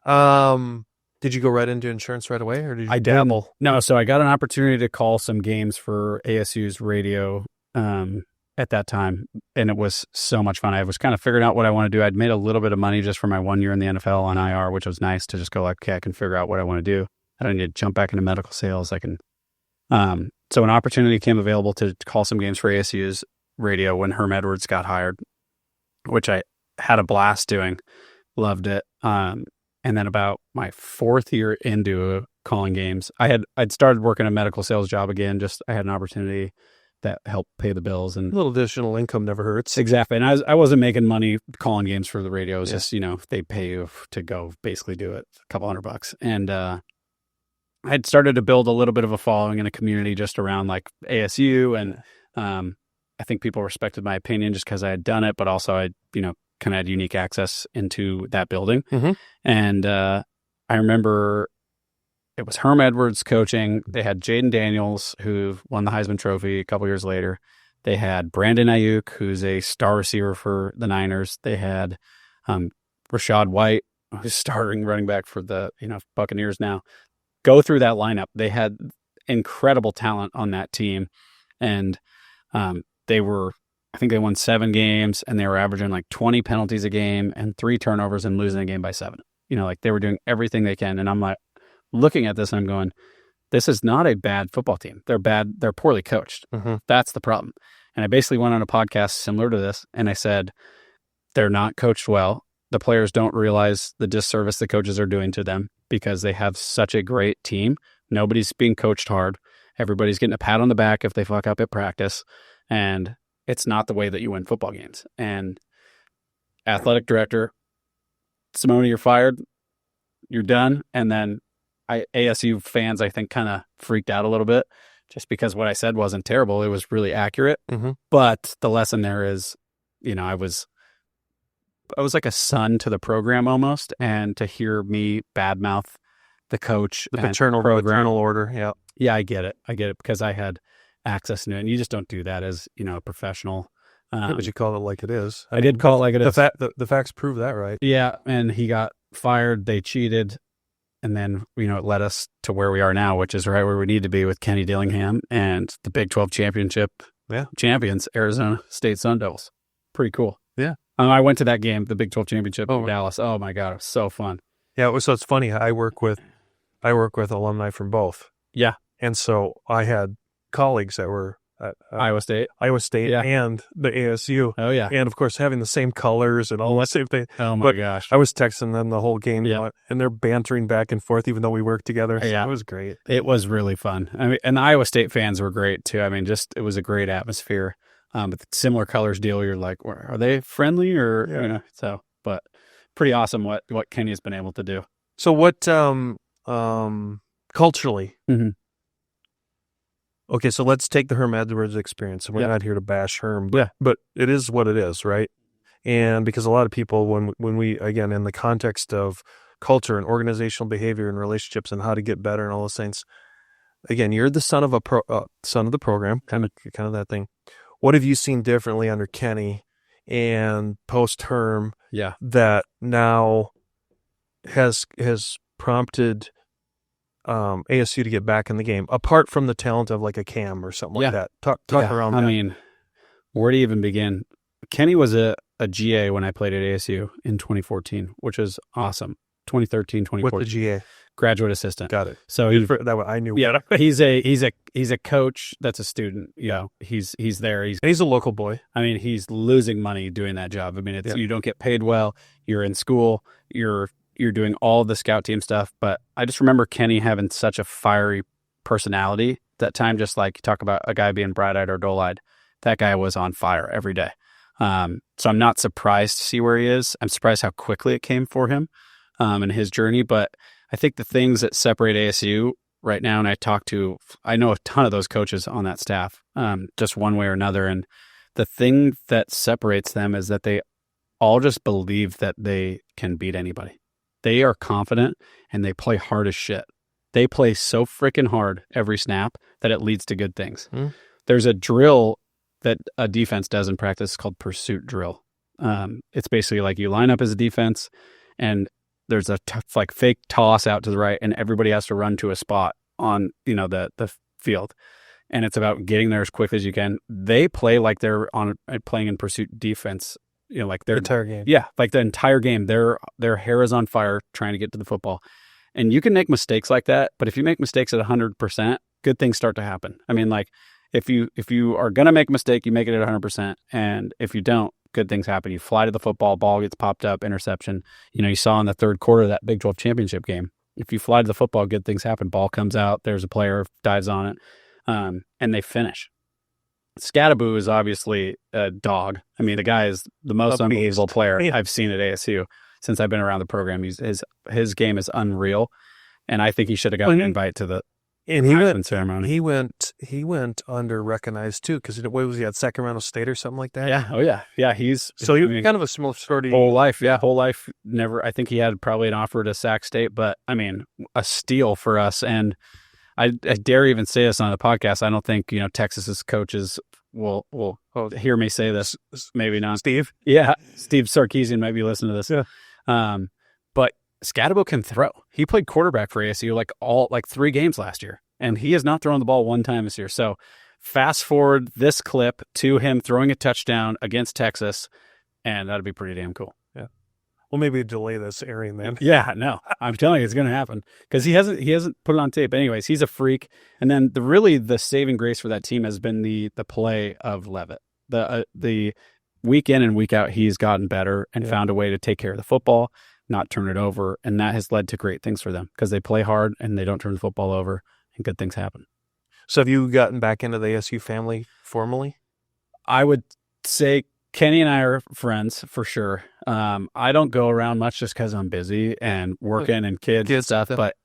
Did you go right into insurance right away, or did you dabble? No. So I got an opportunity to call some games for ASU's radio at that time, and it was so much fun. I was kind of figuring out what I want to do. I'd made a little bit of money just for my 1 year in the NFL on IR, which was nice to just go like, okay, I can figure out what I want to do. I don't need to jump back into medical sales. I can. So an opportunity came available to call some games for ASU's radio when Herm Edwards got hired, which I had a blast doing. Loved it. And then about my 4th year into calling games, I'd started working a medical sales job again. Just I had an opportunity that helped pay the bills, and a little additional income never hurts. Exactly. And I wasn't making money calling games for the radio. It was just, you know, they pay you to go basically do it, a couple $100. And I'd started to build a little bit of a following in a community just around like ASU. And I think people respected my opinion just because I had done it, but also I, you know, kind of had unique access into that building. And I remember it was Herm Edwards coaching. They had Jaden Daniels, who won the Heisman Trophy a couple years later. They had Brandon Ayuk, who's a star receiver for the Niners. They had Rashad White, who's starting running back for the Buccaneers now. Go through that lineup. They had incredible talent on that team. And I think they won 7 games, and they were averaging like 20 penalties a game and 3 turnovers and losing a game by 7. You know, like they were doing everything they can. And I'm like looking at this and I'm going, this is not a bad football team. They're bad. They're poorly coached. That's the problem. And I basically went on a podcast similar to this, and I said, they're not coached well. the players don't realize the disservice the coaches are doing to them because they have such a great team. Nobody's being coached hard. Everybody's getting a pat on the back if they fuck up at practice. And it's not the way that you win football games. And athletic director, Simone, you're fired. You're done. And then ASU fans, I think, kind of freaked out a little bit just because what I said wasn't terrible. It was really accurate. Mm-hmm. But the lesson there is, I was like a son to the program almost, and to hear me badmouth the coach, The and paternal order. Yeah. Yeah, I get it because I had access to it, and you just don't do that as a professional. But you call it like it is. I did call it like it is. The facts prove that, right? Yeah, and he got fired. They cheated, and then it led us to where we are now, which is right where we need to be with Kenny Dillingham and the Big 12 championship champions, Arizona State Sun Devils. Pretty cool. Yeah. I went to that game, the Big 12 championship in Dallas. Oh my God, it was so fun. Yeah. So it's funny. I work with alumni from both. Yeah. And so I had colleagues that were at Iowa State and the ASU. Oh yeah. And of course, having the same colors and all that same thing. Oh my gosh. I was texting them the whole game, and they're bantering back and forth, even though we worked together. So yeah. It was great. It was really fun. I mean, and the Iowa State fans were great too. I mean, it was a great atmosphere. But the similar colors deal, you're like, are they friendly or, but pretty awesome what Kenny has been able to do. So what, culturally, mm-hmm. Okay, so let's take the Herm Edwards experience. We're not here to bash Herm, but it is what it is, right? And because a lot of people, when we, again, in the context of culture and organizational behavior and relationships and how to get better and all those things, again, you're the son of the program, kind of that thing. What have you seen differently under Kenny and post-Herm that now has prompted ASU to get back in the game, apart from the talent of like a Cam or something like that? Talk around that. I mean, where to even begin? Kenny was a GA when I played at ASU in 2014, which was awesome. 2013, 2014. With the GA? Graduate assistant. Got it. So I knew. Yeah, he's a coach that's a student. He's there. He's a local boy. I mean, he's losing money doing that job. I mean, you don't get paid well. You're in school. You're doing all the scout team stuff. But I just remember Kenny having such a fiery personality that time. Just like you talk about a guy being bright-eyed or dull-eyed, that guy was on fire every day. So I'm not surprised to see where he is. I'm surprised how quickly it came for him in his journey. But I think the things that separate ASU right now, and I know a ton of those coaches on that staff, just one way or another. And the thing that separates them is that they all just believe that they can beat anybody. They are confident and they play hard as shit. They play so freaking hard every snap that it leads to good things. Mm. There's a drill that a defense does in practice called pursuit drill. It's basically like you line up as a defense and there's a fake toss out to the right and everybody has to run to a spot on, the field. And it's about getting there as quick as you can. They play like they're playing in pursuit defense, like their entire game. Yeah. Like the entire game, their hair is on fire trying to get to the football. And you can make mistakes like that, but if you make mistakes at 100%, good things start to happen. I mean, like if you are going to make a mistake, you make it at 100%. And if you don't, good things happen. You fly to the football, ball gets popped up, interception. You saw in the third quarter of that Big 12 championship game, if you fly to the football, good things happen. Ball comes out, there's a player, dives on it, and they finish. Scattaboo is obviously a dog. I mean, the guy is the most unbelievable player I've seen at ASU since I've been around the program. His game is unreal, and I think he should have gotten an invite to the ceremony. He went under recognized too, because what was he at Sacramento State or something like that? Yeah. Oh yeah. Yeah. He kind of a similar sort of whole life. Yeah. Whole life. Never. I think he had probably an offer to Sac State, but I mean, a steal for us. And I dare even say this on the podcast. I don't think, Texas's coaches will hear me say this. Maybe not. Steve? Yeah. Steve Sarkisian might be listening to this. Yeah. But Scattaboo can throw. He played quarterback for ASU like 3 games last year, and he has not thrown the ball one time this year. So fast forward this clip to him throwing a touchdown against Texas, and that'd be pretty damn cool. Yeah. Well, maybe delay this airing then. Yeah, no, I'm telling you, it's going to happen because he hasn't put it on tape. Anyways, he's a freak. And then the saving grace for that team has been the play of Levitt. week in and week out, he's gotten better and Yeah. found a way to take care of the football, not turn it over. And that has led to great things for them because they play hard and they don't turn the football over and good things happen. So have you gotten back into the ASU family formally? I would say Kenny and I are friends for sure. I don't go around much just because I'm busy and working and kids and stuff, but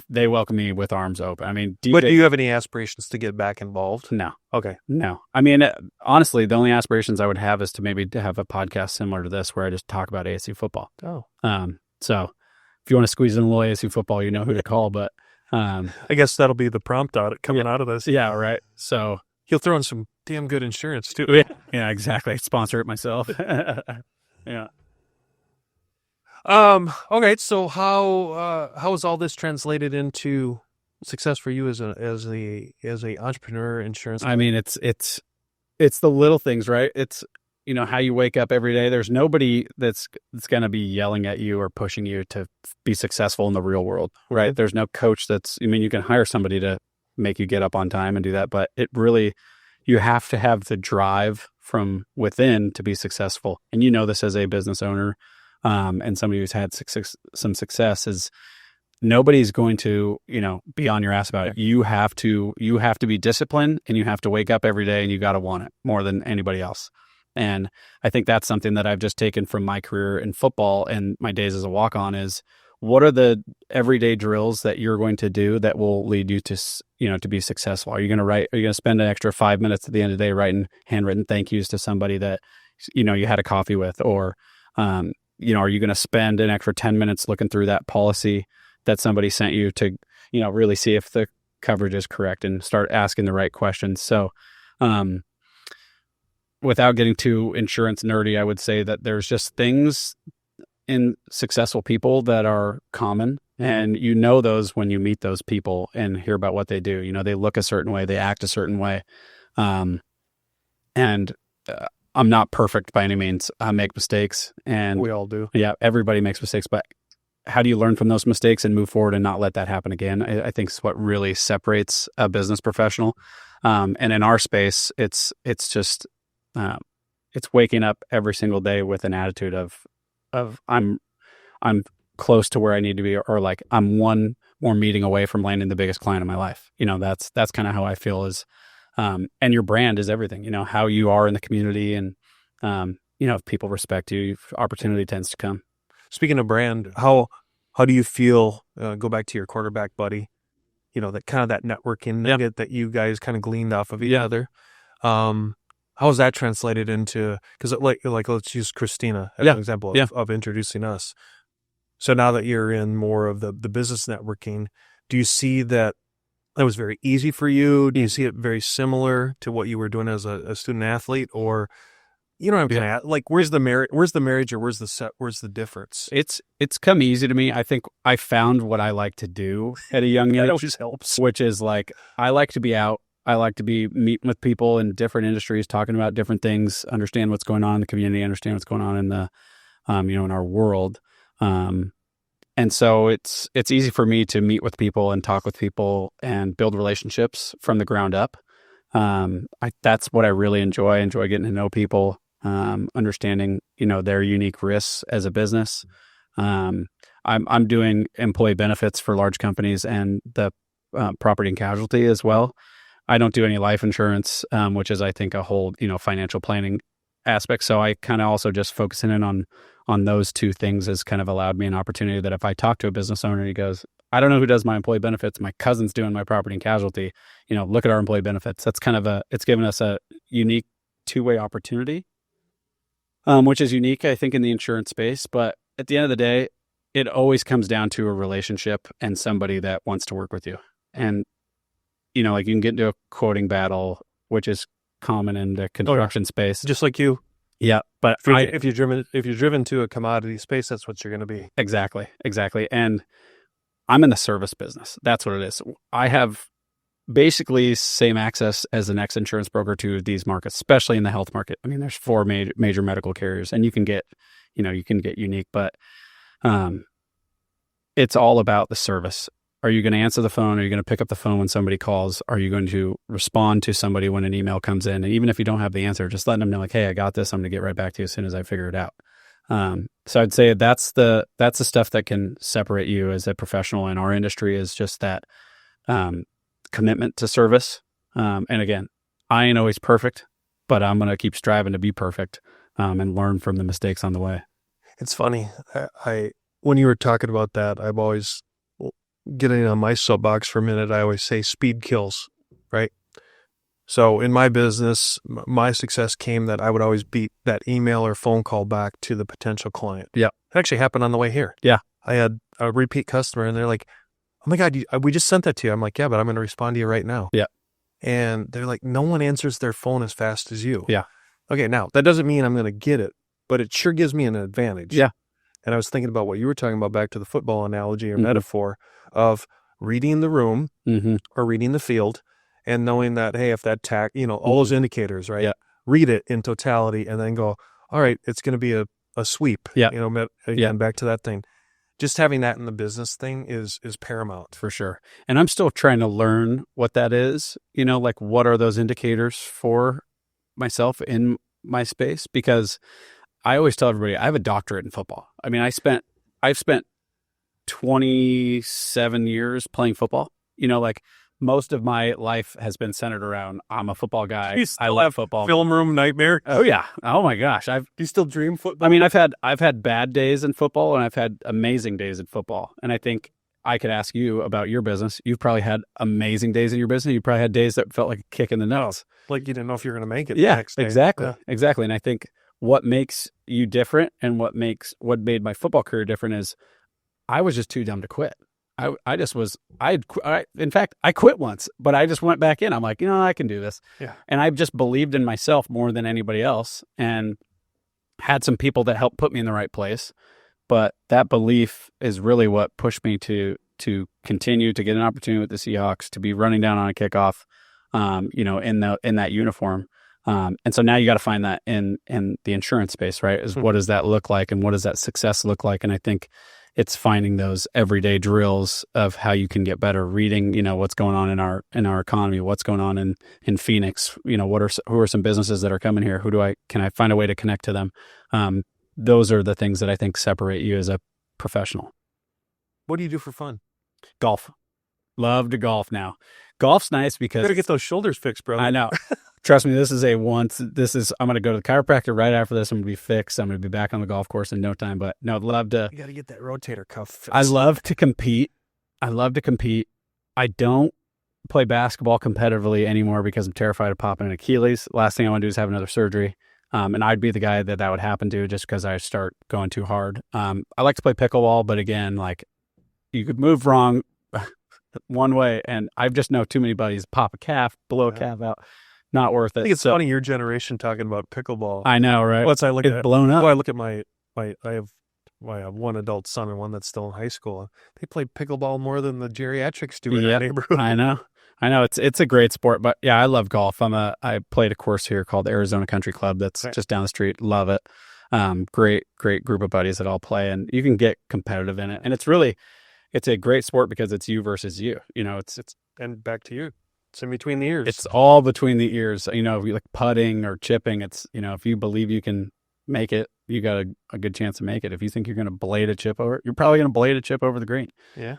they welcome me with arms open. I mean, do you have any aspirations to get back involved? No. Okay. No. I mean, honestly, the only aspirations I would have is to maybe to have a podcast similar to this where I just talk about ASU football. Oh. So if you want to squeeze in a little ASU football, you know who to call, but I guess that'll be the prompt coming out of this. Yeah, right. So he'll throw in some damn good insurance too. Yeah, exactly. Sponsor it myself. Yeah. Okay. So how is all this translated into success for you as a entrepreneur, insurance? I mean, it's the little things, right? It's, how you wake up every day. There's nobody that's going to be yelling at you or pushing you to be successful in the real world, right? There's no coach you can hire somebody to make you get up on time and do that, but it really, you have to have the drive from within to be successful. And this as a business owner, and somebody who's had some success is nobody's going to, be on your ass about it. You have to be disciplined and you have to wake up every day and you got to want it more than anybody else. And I think that's something that I've just taken from my career in football and my days as a walk-on is what are the everyday drills that you're going to do that will lead you to, to be successful? Are you going to spend an extra 5 minutes at the end of the day writing handwritten thank yous to somebody that, you had a coffee with, or, are you going to spend an extra 10 minutes looking through that policy that somebody sent you to, really see if the coverage is correct and start asking the right questions. So, without getting too insurance nerdy, I would say that there's just things in successful people that are common. And those when you meet those people and hear about what they do. They look a certain way, they act a certain way. And I'm not perfect by any means. I make mistakes. And we all do. Yeah, everybody makes mistakes. But how do you learn from those mistakes and move forward and not let that happen again? I think is what really separates a business professional. And in our space, it's just... it's waking up every single day with an attitude of I'm close to where I need to be, or like I'm one more meeting away from landing the biggest client in my life. That's kind of how I feel is, and your brand is everything, how you are in the community. And, if people respect you, opportunity tends to come. Speaking of brand, how do you feel, go back to your quarterback buddy, that kind of that networking nugget that you guys kind of gleaned off of each other. How is that translated into, because like let's use Christina as an example of introducing us. So now that you're in more of the business networking, do you see that was very easy for you? Do you see it very similar to what you were doing as a student athlete? Or, what I'm getting at? Like, where's the marriage or where's the difference? It's come easy to me. I think I found what I like to do at a young age. That always helps. Which is like, I like to be out. I like to be meeting with people in different industries, talking about different things, understand what's going on in the community, understand what's going on in the, in our world. And so it's easy for me to meet with people and talk with people and build relationships from the ground up. That's what I really enjoy. I enjoy getting to know people, understanding, their unique risks as a business. I'm doing employee benefits for large companies and the property and casualty as well. I don't do any life insurance, which is, I think, a whole, financial planning aspect. So I kind of also just focusing in on those two things has kind of allowed me an opportunity that if I talk to a business owner, he goes, I don't know who does my employee benefits. My cousin's doing my property and casualty. Look at our employee benefits. That's kind of it's given us a unique two-way opportunity, which is unique, I think, in the insurance space. But at the end of the day, it always comes down to a relationship and somebody that wants to work with you. And like you can get into a quoting battle, which is common in the construction space, just like you. Yeah, but if you're driven to a commodity space, that's what you're going to be. Exactly. And I'm in the service business. That's what it is. I have basically same access as the next insurance broker to these markets, especially in the health market. I mean, there's 4 major medical carriers, and you can get unique, but it's all about the service. Are you going to answer the phone? Are you going to pick up the phone when somebody calls? Are you going to respond to somebody when an email comes in? And even if you don't have the answer, just letting them know, like, hey, I got this. I'm going to get right back to you as soon as I figure it out. So I'd say that's the stuff that can separate you as a professional in our industry, is just that commitment to service. And again, I ain't always perfect, but I'm going to keep striving to be perfect and learn from the mistakes on the way. It's funny. I when you were talking about that, I'm always getting on my soapbox for a minute. I always say speed kills, right? So in my business, my success came that I would always beat that email or phone call back to the potential client. Yeah. It actually happened on the way here. Yeah. I had a repeat customer and they're like, oh my God, we just sent that to you. I'm like, yeah, but I'm going to respond to you right now. Yeah. And they're like, no one answers their phone as fast as you. Yeah. Okay, now that doesn't mean I'm going to get it, but it sure gives me an advantage. Yeah. And I was thinking about what you were talking about, back to the football analogy or metaphor of reading the room or reading the field and knowing that, hey, if that all those indicators, right? Yeah. Read it in totality and then go, all right, it's going to be a sweep. Yeah. Again, back to that thing. Just having that in the business thing is paramount. For sure. And I'm still trying to learn what that is, like what are those indicators for myself in my space? Because I always tell everybody I have a doctorate in football. I mean, I've spent 27 years playing football. Like most of my life has been centered around, I'm a football guy. I love football. Film room nightmare. Oh yeah. Oh my gosh. Do you still dream football? I mean, I've had bad days in football and I've had amazing days in football. And I think I could ask you about your business. You've probably had amazing days in your business. You probably had days that felt like a kick in the nose. Like you didn't know if you were going to make it. Yeah, the next day. exactly. Yeah. Exactly. And I think what makes you different and what made my football career different is I was just too dumb to quit. In fact, I quit once, but I just went back in. I'm like, I can do this. Yeah. And I've just believed in myself more than anybody else and had some people that helped put me in the right place. But that belief is really what pushed me to continue to get an opportunity with the Seahawks, to be running down on a kickoff, in that uniform. And so now you got to find that in the insurance space, right? Is what does that look like and what does that success look like? And I think it's finding those everyday drills of how you can get better, reading, what's going on in our economy, what's going on in Phoenix, who are some businesses that are coming here? Can I find a way to connect to them? Those are the things that I think separate you as a professional. What do you do for fun? Golf. Love to golf now. Golf's nice because You better get those shoulders fixed, bro. I know. Trust me, I'm going to go to the chiropractor right after this. I'm going to be fixed. I'm going to be back on the golf course in no time. But no, I'd love to. You got to get that rotator cuff fixed. I love to compete. I don't play basketball competitively anymore because I'm terrified of popping an Achilles. Last thing I want to do is have another surgery. And I'd be the guy that would happen to just because I start going too hard. I like to play pickleball, but again, like you could move wrong one way. And I just know too many buddies pop a calf, blow a calf out. Not worth it. I think it's funny your generation talking about pickleball. I know, right? Once I look it's at blown up. Well, I look at I have one adult son and one that's still in high school. They play pickleball more than the geriatrics do in our neighborhood. I know. It's a great sport, but yeah, I love golf. I played a course here called Arizona Country Club. That's just down the street. Love it. Great group of buddies that all play, and you can get competitive in it. And it's a great sport because it's you versus you. It's and back to you. It's in between the ears. It's all between the ears. If you like putting or chipping, it's, if you believe you can make it, you got a good chance to make it. If you think you're going to blade a chip over, you're probably going to blade a chip over the green. Yeah.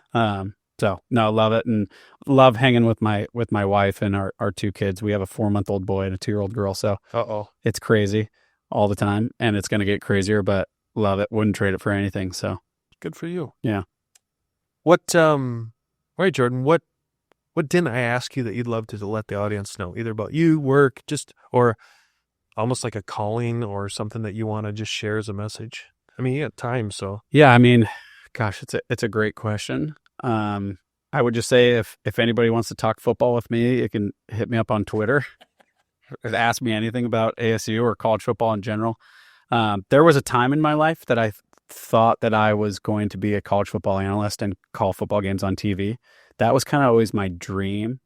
So no, love it. And love hanging with my wife and our two kids. We have a 4-month-old boy and a 2-year-old girl. So it's crazy all the time and it's going to get crazier, but love it. Wouldn't trade it for anything. So good for you. Yeah. All right, Jordan, what didn't I ask you that you'd love to let the audience know, either about you, work, or almost like a calling or something that you want to just share as a message? I mean, you got time, so. Yeah, I mean, gosh, it's a great question. I would just say if anybody wants to talk football with me, it can hit me up on Twitter. Ask me anything about ASU or college football in general. There was a time in my life that I thought that I was going to be a college football analyst and call football games on TV. That was kind of always my dream.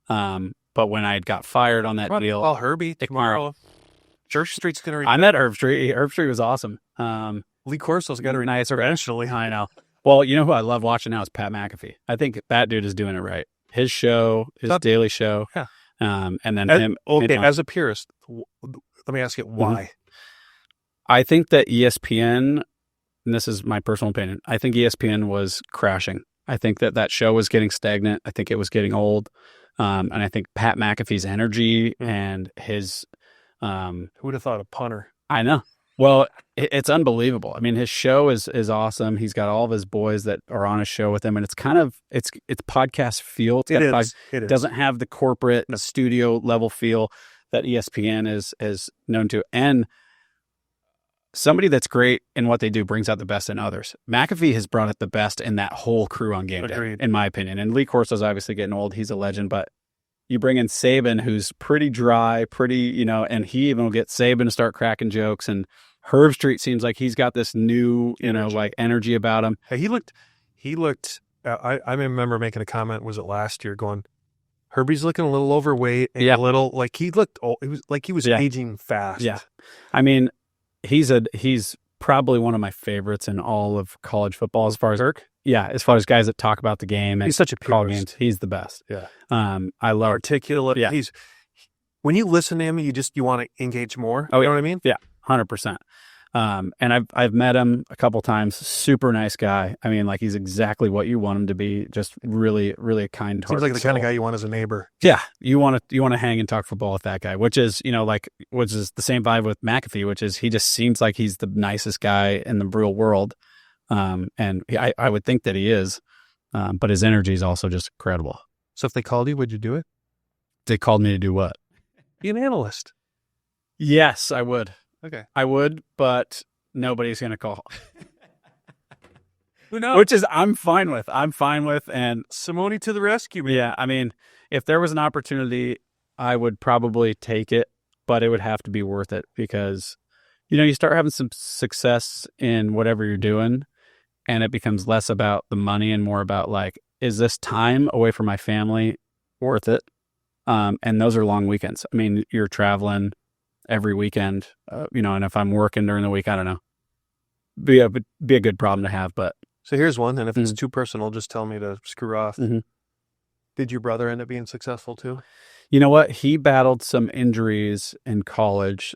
But when I got fired on that deal. Call Herbie tomorrow. Church Street's going to. I met Herb Street. Herb Street was awesome. Lee Corso's got to retire eventually. I know. Well, you know who I love watching now is Pat McAfee. I think that dude is doing it right. His show, his daily show. Yeah. And then him. Okay, as a purist, let me ask you why. I think that ESPN, and this is my personal opinion, I think ESPN was crashing. I think that show was getting stagnant. I think it was getting old. And I think Pat McAfee's energy and his... who would have thought a punter? I know. Well, it's unbelievable. I mean, his show is awesome. He's got all of his boys that are on his show with him, and it's kind of it's podcast feel. It doesn't have the corporate studio level feel that ESPN is known to. And somebody that's great in what they do brings out the best in others. McAfee has brought out the best in that whole crew on game day, in my opinion. And Lee Corso's obviously getting old. He's a legend, but you bring in Saban, who's pretty dry, and he even will get Saban to start cracking jokes. And Herb Street seems like he's got this new, energy about him. Hey, he looked, I remember making a comment, was it last year, going, Herbie's looking a little overweight and a little, like he looked old. It was like he was aging fast. Yeah. I mean, he's probably one of my favorites in all of college football as far as as far as guys that talk about the game. And he's such a purist. Games. He's the best. Yeah. I love articulate. Yeah. When you listen to him, you want to engage more. Oh, you know what I mean? Yeah. 100%. And I've met him a couple times. Super nice guy. I mean, like he's exactly what you want him to be. Just really, really kind. Seems like the kind of guy you want as a neighbor. Yeah, you want to hang and talk football with that guy, which is the same vibe with McAfee, which is he just seems like he's the nicest guy in the real world. And I would think that he is, but his energy is also just incredible. So if they called you, would you do it? They called me to do what? Be an analyst. Yes, I would. Okay. I would, but nobody's going to call. Who knows? Which is I'm fine with. And Simone to the rescue. Man. Yeah. I mean, if there was an opportunity, I would probably take it, but it would have to be worth it because, you start having some success in whatever you're doing and it becomes less about the money and more about like, is this time away from my family worth it? And those are long weekends. I mean, you're traveling every weekend, and if I'm working during the week, I don't know, be a good problem to have. But so here's one, and if it's too personal, just tell me to screw off. Did your brother end up being successful too? You know what? He battled some injuries in college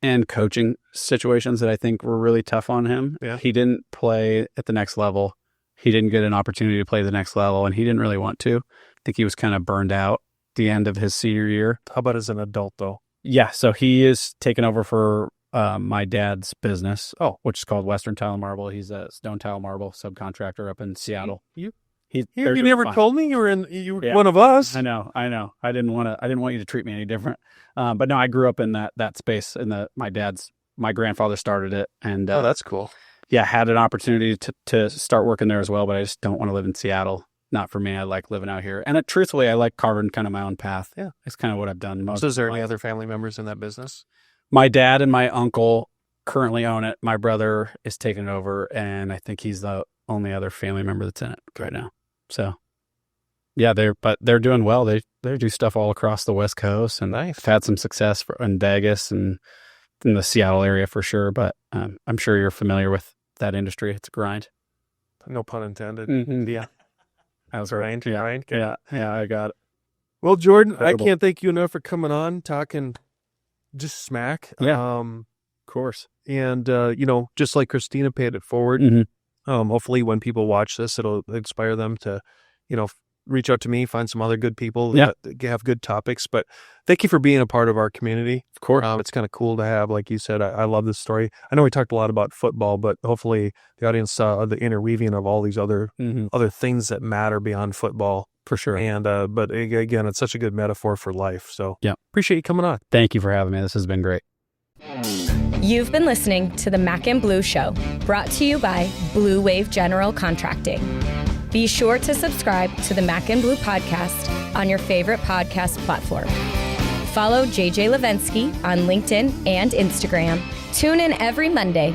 and coaching situations that I think were really tough on him. Yeah. He didn't play at the next level. He didn't get an opportunity to play the next level, and he didn't really want to. I think he was kind of burned out at the end of his senior year. How about as an adult though? Yeah, so he is taking over for my dad's business, which is called Western Tile and Marble. He's a stone tile marble subcontractor up in Seattle. You never told me you were one of us. I know. I didn't want you to treat me any different. But no, I grew up in that space. My grandfather started it, and that's cool. Yeah, had an opportunity to start working there as well, but I just don't want to live in Seattle. Not for me. I like living out here. And truthfully, I like carving kind of my own path. Yeah. It's kind of what I've done most. So is there any other family members in that business? My dad and my uncle currently own it. My brother is taking it over, and I think he's the only other family member that's in it right now. So, yeah, they're doing well. They do stuff all across the West Coast, and nice. I've had some success in Vegas and in the Seattle area for sure. But I'm sure you're familiar with that industry. It's a grind. No pun intended. Mm-hmm. Yeah. I was right. Yeah, I got it. Well, Jordan, I can't thank you enough for coming on, talking just smack. Yeah, of course. And, just like Christina paid it forward, hopefully when people watch this, it'll inspire them to, reach out to me, find some other good people that have good topics. But thank you for being a part of our community. Of course. It's kind of cool to have, like you said, I love this story. I know we talked a lot about football, but hopefully the audience saw the interweaving of all these other things that matter beyond football. For sure. And, but again, it's such a good metaphor for life. So appreciate you coming on. Thank you for having me. This has been great. You've been listening to the MAC Bleu Show, brought to you by Blue Wave General Contracting. Be sure to subscribe to the MAC Bleu podcast on your favorite podcast platform. Follow JJ Levinsky on LinkedIn and Instagram. Tune in every Monday